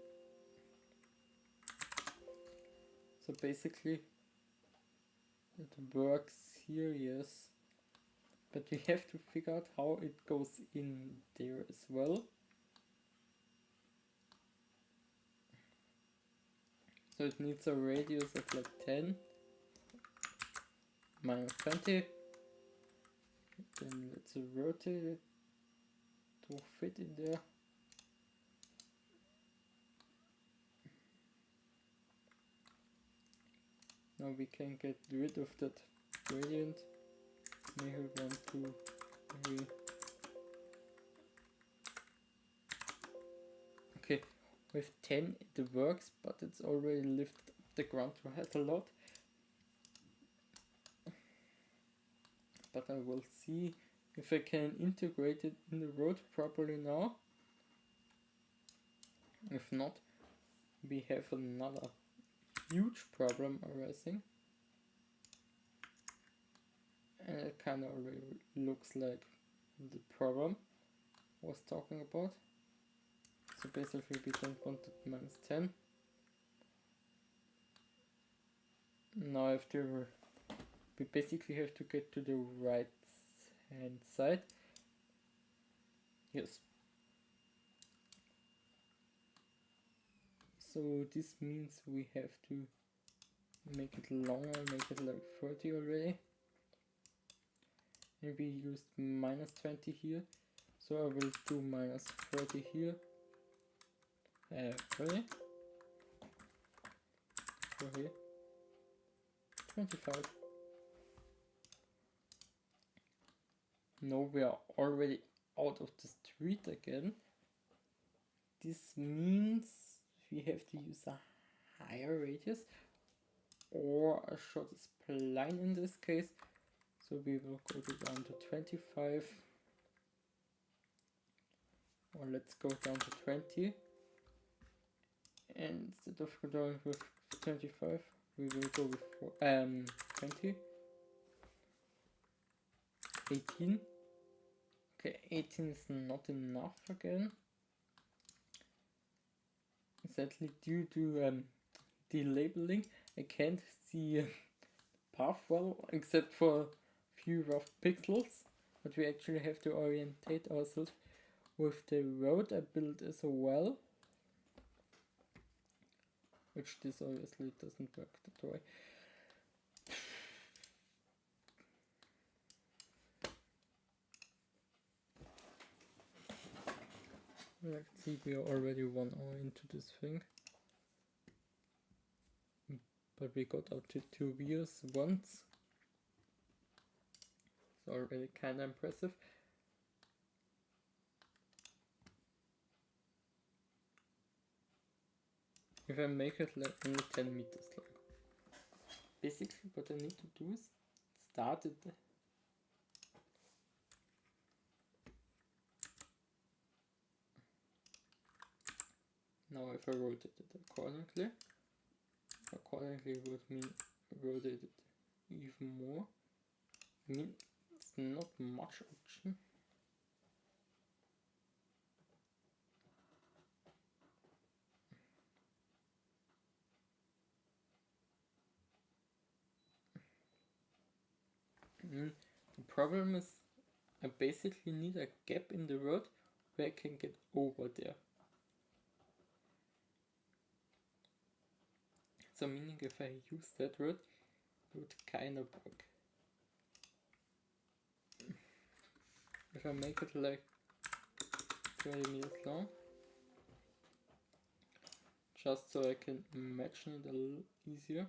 So basically it works here, yes, but we have to figure out how it goes in there as well. So it needs a radius of like 10 minus 20. Then let's rotate it to fit in there. Now we can get rid of that gradient. Maybe 1, 2, 3. Okay, with 10 it works, but it's already lifted up the ground quite a lot. But I will see if I can integrate it in the road properly now. If not, we have another huge problem arising. And it kind of already looks like the problem I was talking about. So basically we don't want it minus 10. Now we basically have to get to the right hand side. Yes. So this means we have to make it longer, make it like 30 already. And we used minus 20 here. So I will do minus 30 here. 30. So here. 25. Now we are already out of the street again. This means we have to use a higher radius or a shorter spline in this case. So we will go down to 25. Or let's go down to 20. And instead of going with 25, we will go with 20. 18. Okay, 18 is not enough again. Sadly, due to delabeling, I can't see path well, except for a few rough pixels. But we actually have to orientate ourselves with the road I built as well. Which this obviously doesn't work that way. Let's see, we are already 1 hour into this thing. But we got up to 2 views once. It's already kinda impressive. If I make it like only 10 meters long. Basically what I need to do is start it. Now if I rotate it accordingly would mean rotate it even more. I mean, it's not much option. The problem is I basically need a gap in the road where I can get over there. So meaning if I use that road, it would kind of work. If I make it like 20 meters long, just so I can imagine it a little easier.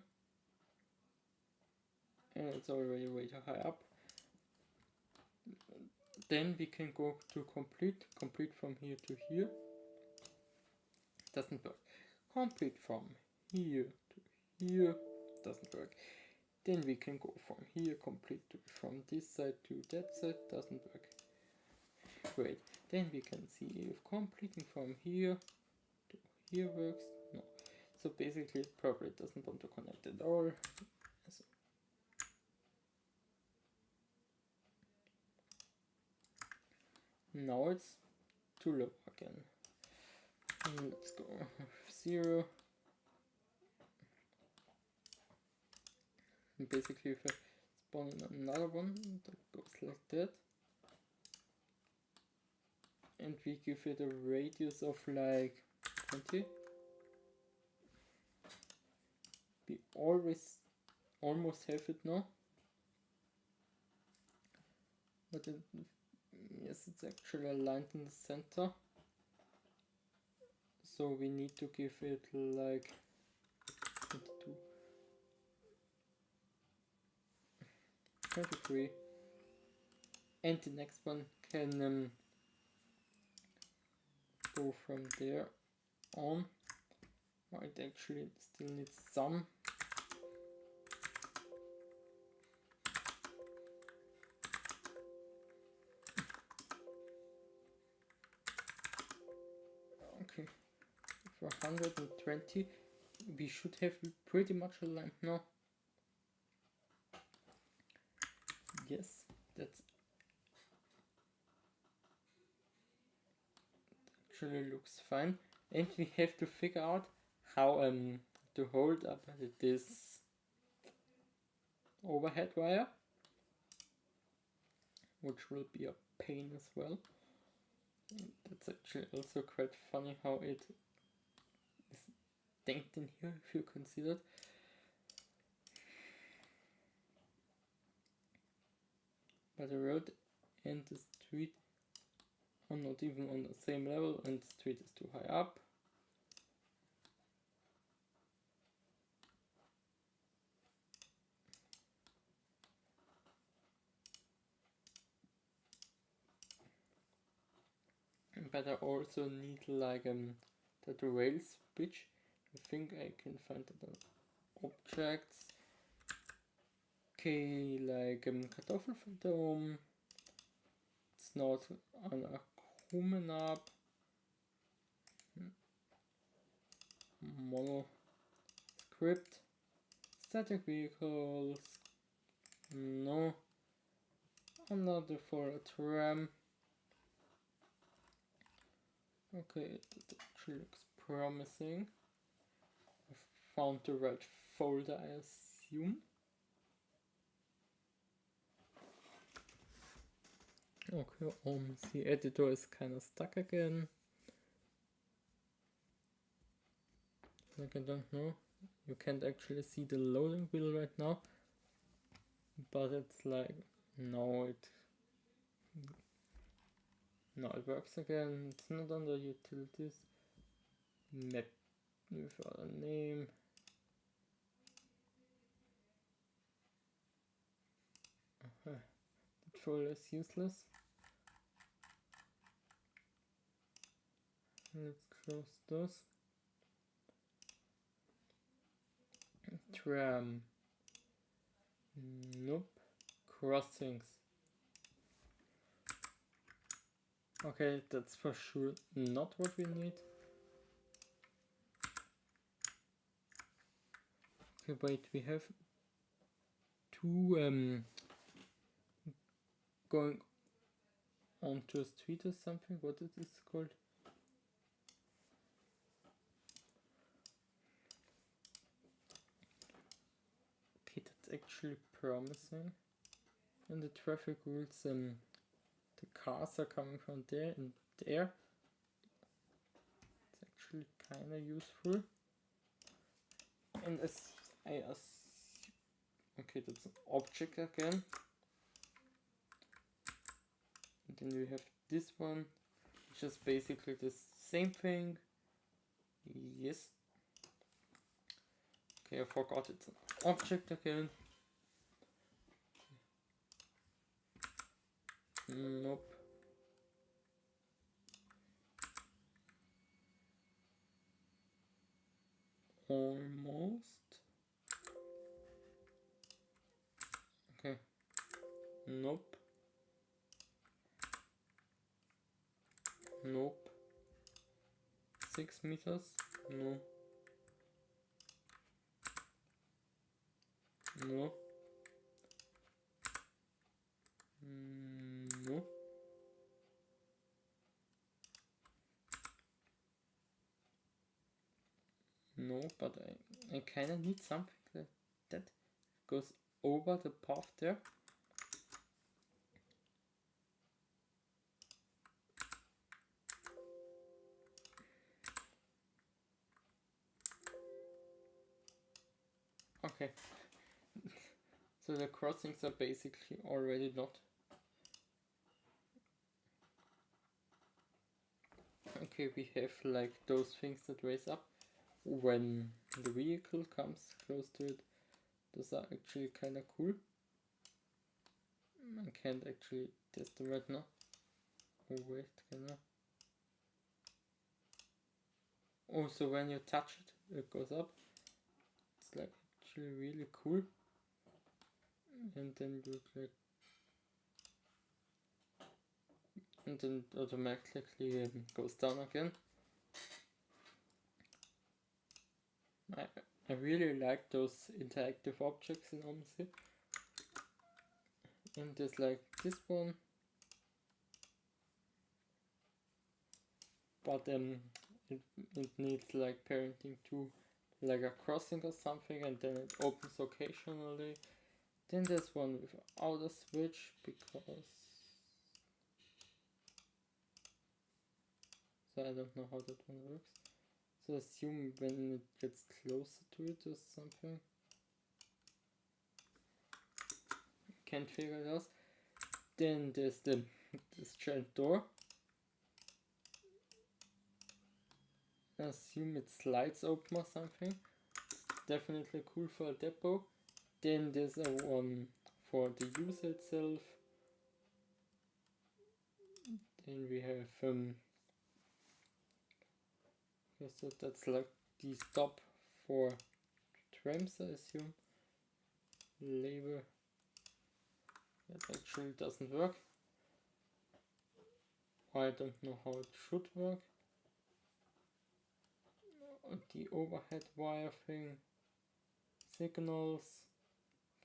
And it's already way too high up. Then we can go to complete from here to here. Doesn't work. Complete from here to here. Doesn't work. Then we can go from here, complete from this side to that side. Doesn't work. Great. Then we can see if completing from here to here works. No. So basically it probably doesn't want to connect at all. So now it's too low again. And let's go 0. And basically if I spawn in another one, that goes like that. And we give it a radius of like 20. We always almost have it now. But yes, it's actually aligned in the center. So we need to give it like 22. 23. And the next one can go from there on. Oh, it actually still needs some. Okay, for 120 we should have pretty much aligned now. Yes, that actually looks fine. And we have to figure out how to hold up this overhead wire, which will be a pain as well. And that's actually also quite funny how it is danked in here, if you consider it. But the road and the street are not even on the same level, and the street is too high up. But I also need like that rails switch. I think I can find that on objects. Okay, like Kartoffelverdom. It's not an Akumen up. Mono script. Static vehicles. No. Another for a tram. Okay, that actually looks promising. I found the right folder, I assume. Okay, Omsi editor is kind of stuck again. Like, I don't know. You can't actually see the loading wheel right now. But it's like, no, it works again. It's not under utilities. Map without a name. That folder is useless. Let's close those. Tram. Nope. Crossings. Okay, that's for sure not what we need. Okay, wait, we have two going onto a street or something. What is this called? Okay, that's actually promising. And the traffic rules, the cars are coming from there and there. It's actually kind of useful. And as I assume, okay, that's an object again. And then we have this one, which is basically the same thing. Yes. Okay, I forgot it's an object again. Nope. Almost. Okay. Nope. Nope. 6 meters. No. No. No. kind of need something like that goes over the path there. Okay, so the crossings are basically already not. Okay, we have like those things that raise up when the vehicle comes close to it. Those are actually kind of cool. I can't actually test them right now. Oh wait, can I? Oh, so when you touch it, it goes up. It's like actually really cool. And then you like, and then automatically goes down again. I really like those interactive objects in Omsi. And there's like this one. But it needs like parenting to like a crossing or something, and then it opens occasionally. Then there's one without a switch because so I don't know how that one works. So assume when it gets closer to it or something. Can't figure it out. Then there's this giant door. I assume it slides open or something. It's definitely cool for a depot. Then there's a one for the user itself. Then we have okay, so that's like the stop for trams, I assume. Label. That actually doesn't work. I don't know how it should work. The overhead wire thing. Signals.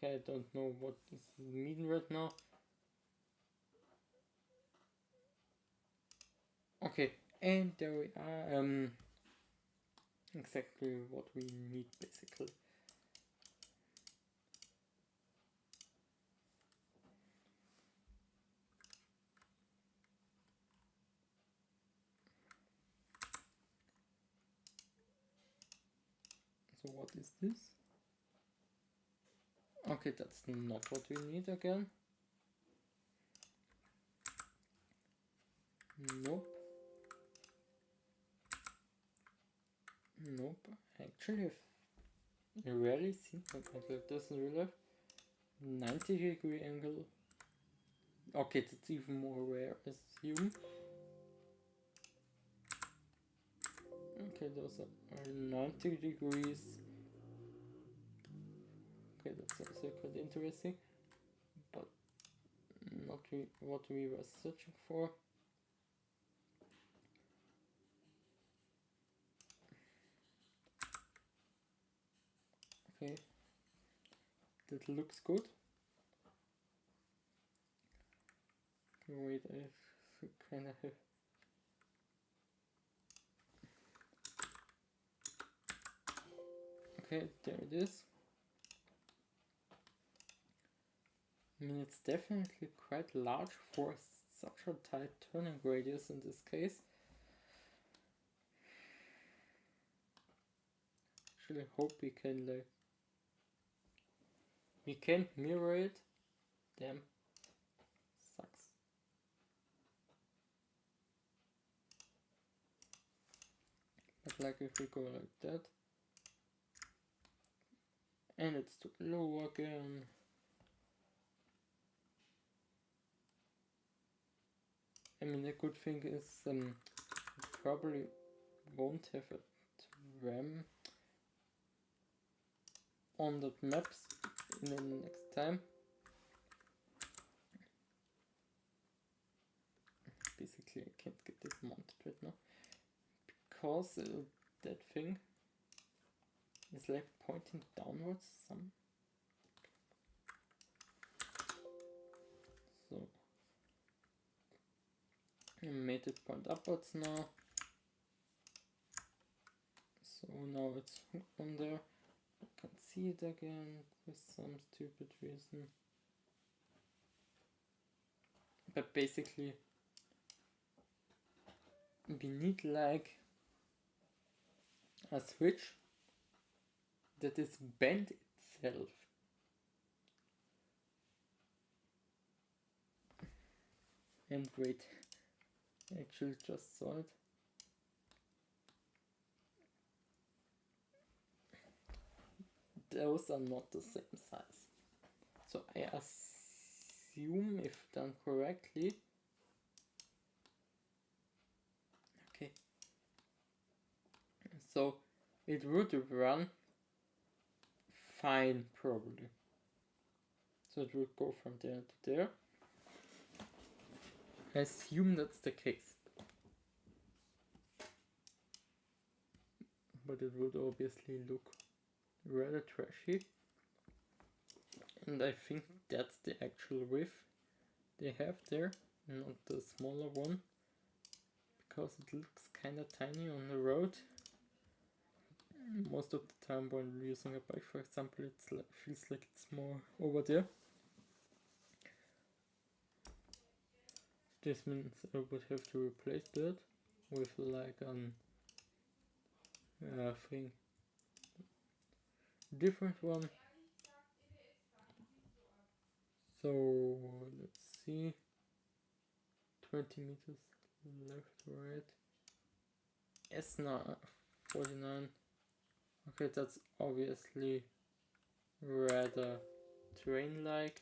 Okay, I don't know what this means right now. Okay, and there we are. Exactly what we need basically. So what is this? Okay, that's not what we need again. Nope. Nope. Actually, I rarely seen something like this in real life. 90-degree angle. Okay, that's even more rare, I assume. Okay, those are 90 degrees. Okay, that's also quite interesting, but not what we were searching for. Okay, that looks good. Okay, wait, I kind of have. Okay, there it is. I mean, it's definitely quite large for such a tight turning radius in this case. Actually, hope we can like we can't mirror it. Damn, sucks. But like if we go like that, and it's too low again. I mean, the good thing is probably won't have a tram on the maps in the next time. Basically, I can't get this mounted right now because that thing is like pointing downwards some. So I made it point upwards now. So now it's on there. I can see it again for some stupid reason. But basically, we need like a switch that is bent itself. And wait, I actually just saw it. Those are not the same size. So I assume, if done correctly, okay, so it would run fine probably. So it would go from there to there. I assume that's the case. But it would obviously look rather trashy. And I think that's the actual width they have there, not the smaller one. Because it looks kinda tiny on the road. Most of the time when using a bike, for example, it feels like it's more over there. This means I would have to replace that with like an thing, different one. So let's see, 20 meters left, right. S49. Okay, that's obviously rather terrain-like.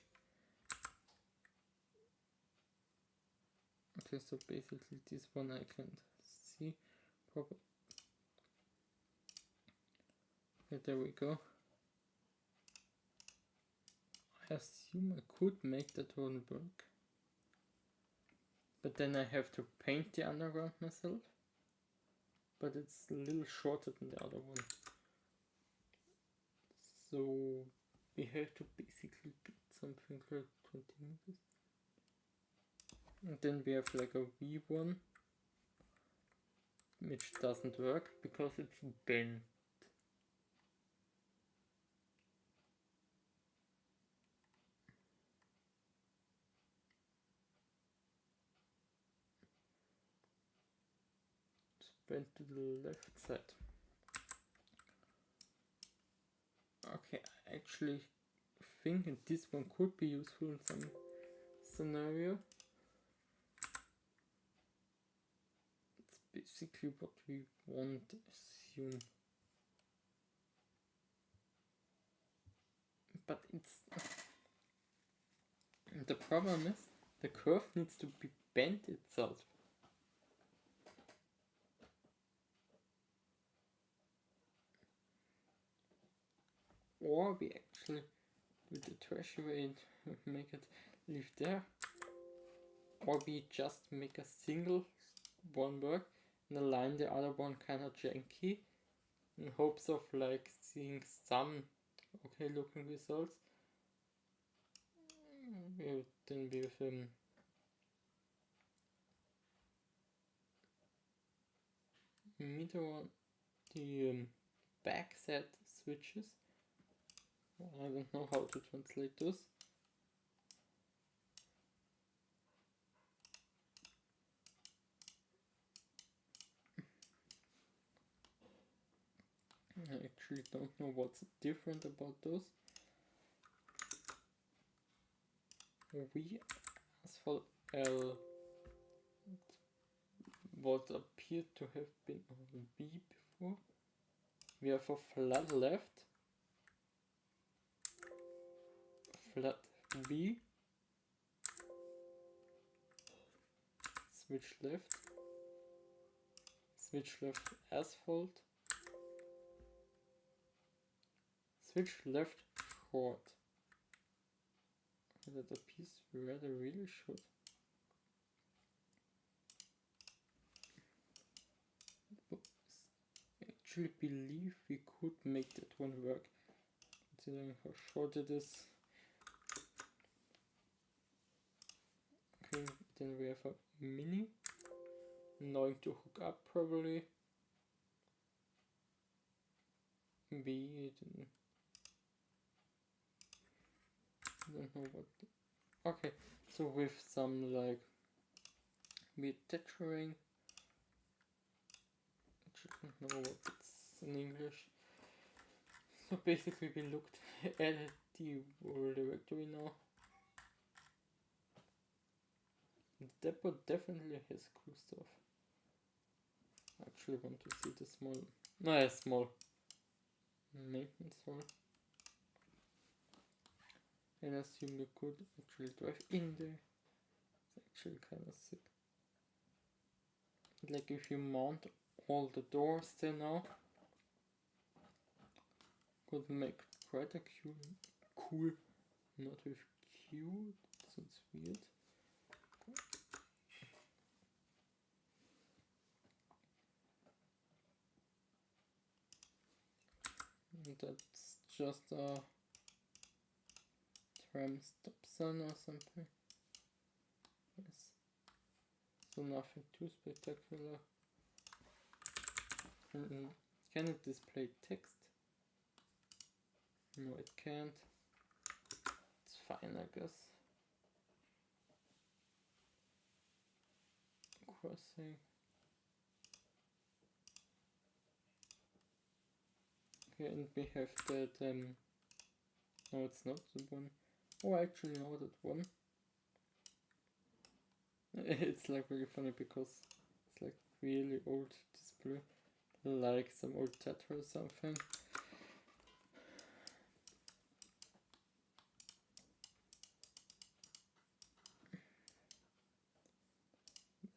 Okay, so basically this one I can't see properly. Okay, there we go. I assume I could make that one work. But then I have to paint the underground myself. But it's a little shorter than the other one. So we have to basically get something like 20 meters. And then we have like a V1, which doesn't work because it's bent. It's bent to the left side. Okay, I actually think that this one could be useful in some scenario. It's basically what we want to assume. But it's... the problem is, the curve needs to be bent itself. Or we actually, with the trashy way, make it live there. Or we just make a single one work and align the other one kind of janky in hopes of like seeing some okay looking results. Then with meter one, the back set switches. I don't know how to translate those. I actually don't know what's different about those. V asphalt L, what appeared to have been on B before. We have a flat left, flat V, switch left asphalt, switch left short. That appears rather really short. But I actually believe we could make that one work, considering how short it is. Okay, then we have a mini, annoying to hook up probably. B, I don't know what. Okay, so with some like weird texturing. I don't know what it's in English. So basically we looked at the world directory now. The depot definitely has cool stuff. I actually want to see the small maintenance hall. And I assume you could actually drive in there. It's actually kind of sick. Like if you mount all the doors there now, could make quite a cool, not with cute, sounds weird. That's just a tram stop sign or something. Yes. So nothing too spectacular. Can it display text? No, it can't. It's fine, I guess. Crossing. Okay, and we have that, no, it's not the one. Oh, actually, no, that one. It's like really funny because it's like really old display. Like some old Tetra or something.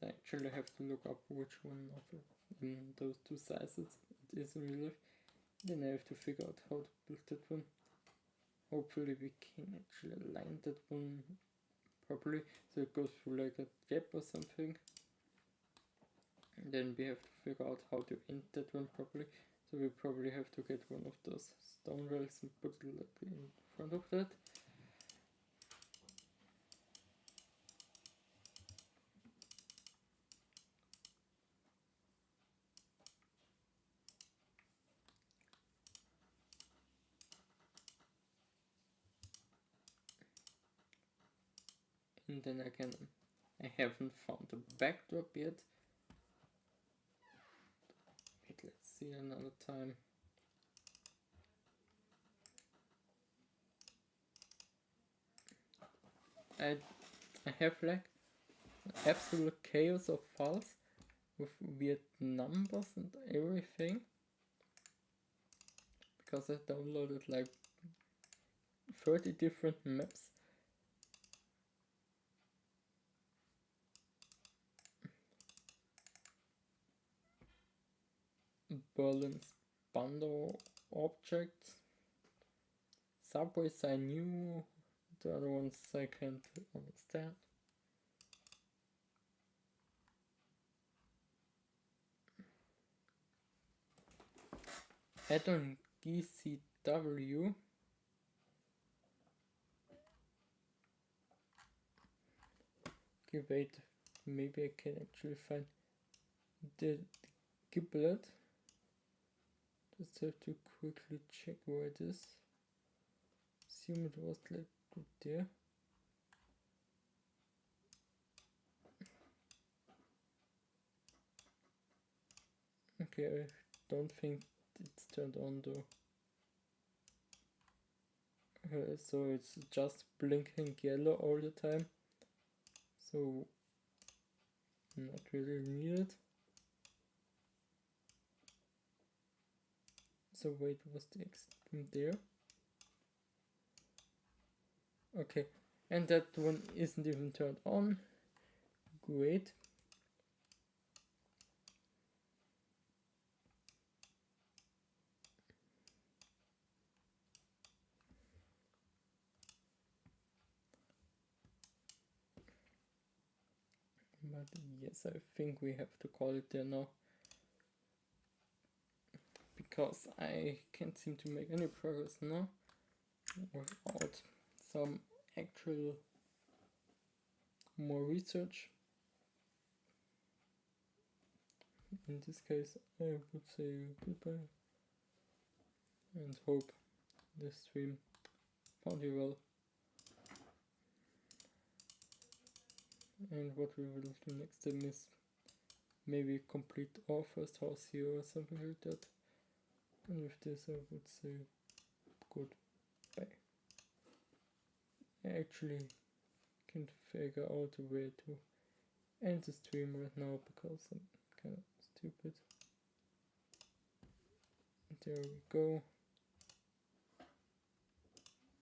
I actually have to look up which one of it in those two sizes it is in real life. Then I have to figure out how to build that one. Hopefully we can actually align that one properly so it goes through like a gap or something. And then we have to figure out how to end that one properly. So we probably have to get one of those stone rails and put it like in front of that. And then again, I haven't found the backdrop yet. Wait, let's see another time. I have like absolute chaos of files with weird numbers and everything because I downloaded like 30 different maps. Berlin's Bando objects. Subways I knew, the other ones I can't understand. Add-on GCW. Okay, wait, maybe I can actually find the giblet. Just have to quickly check where it is. Assume it was like good there. Okay, I don't think it's turned on though. So it's just blinking yellow all the time. So not really needed. So wait, was the exit from there? Okay, and that one isn't even turned on. Great. But yes, I think we have to call it there now. Because I can't seem to make any progress now without some actual more research. In this case, I would say goodbye and hope this stream found you well. And what we will do next time is maybe complete our first house here or something like that. And with this I would say goodbye. I actually can't figure out a way to end the stream right now because I'm kind of stupid. There we go.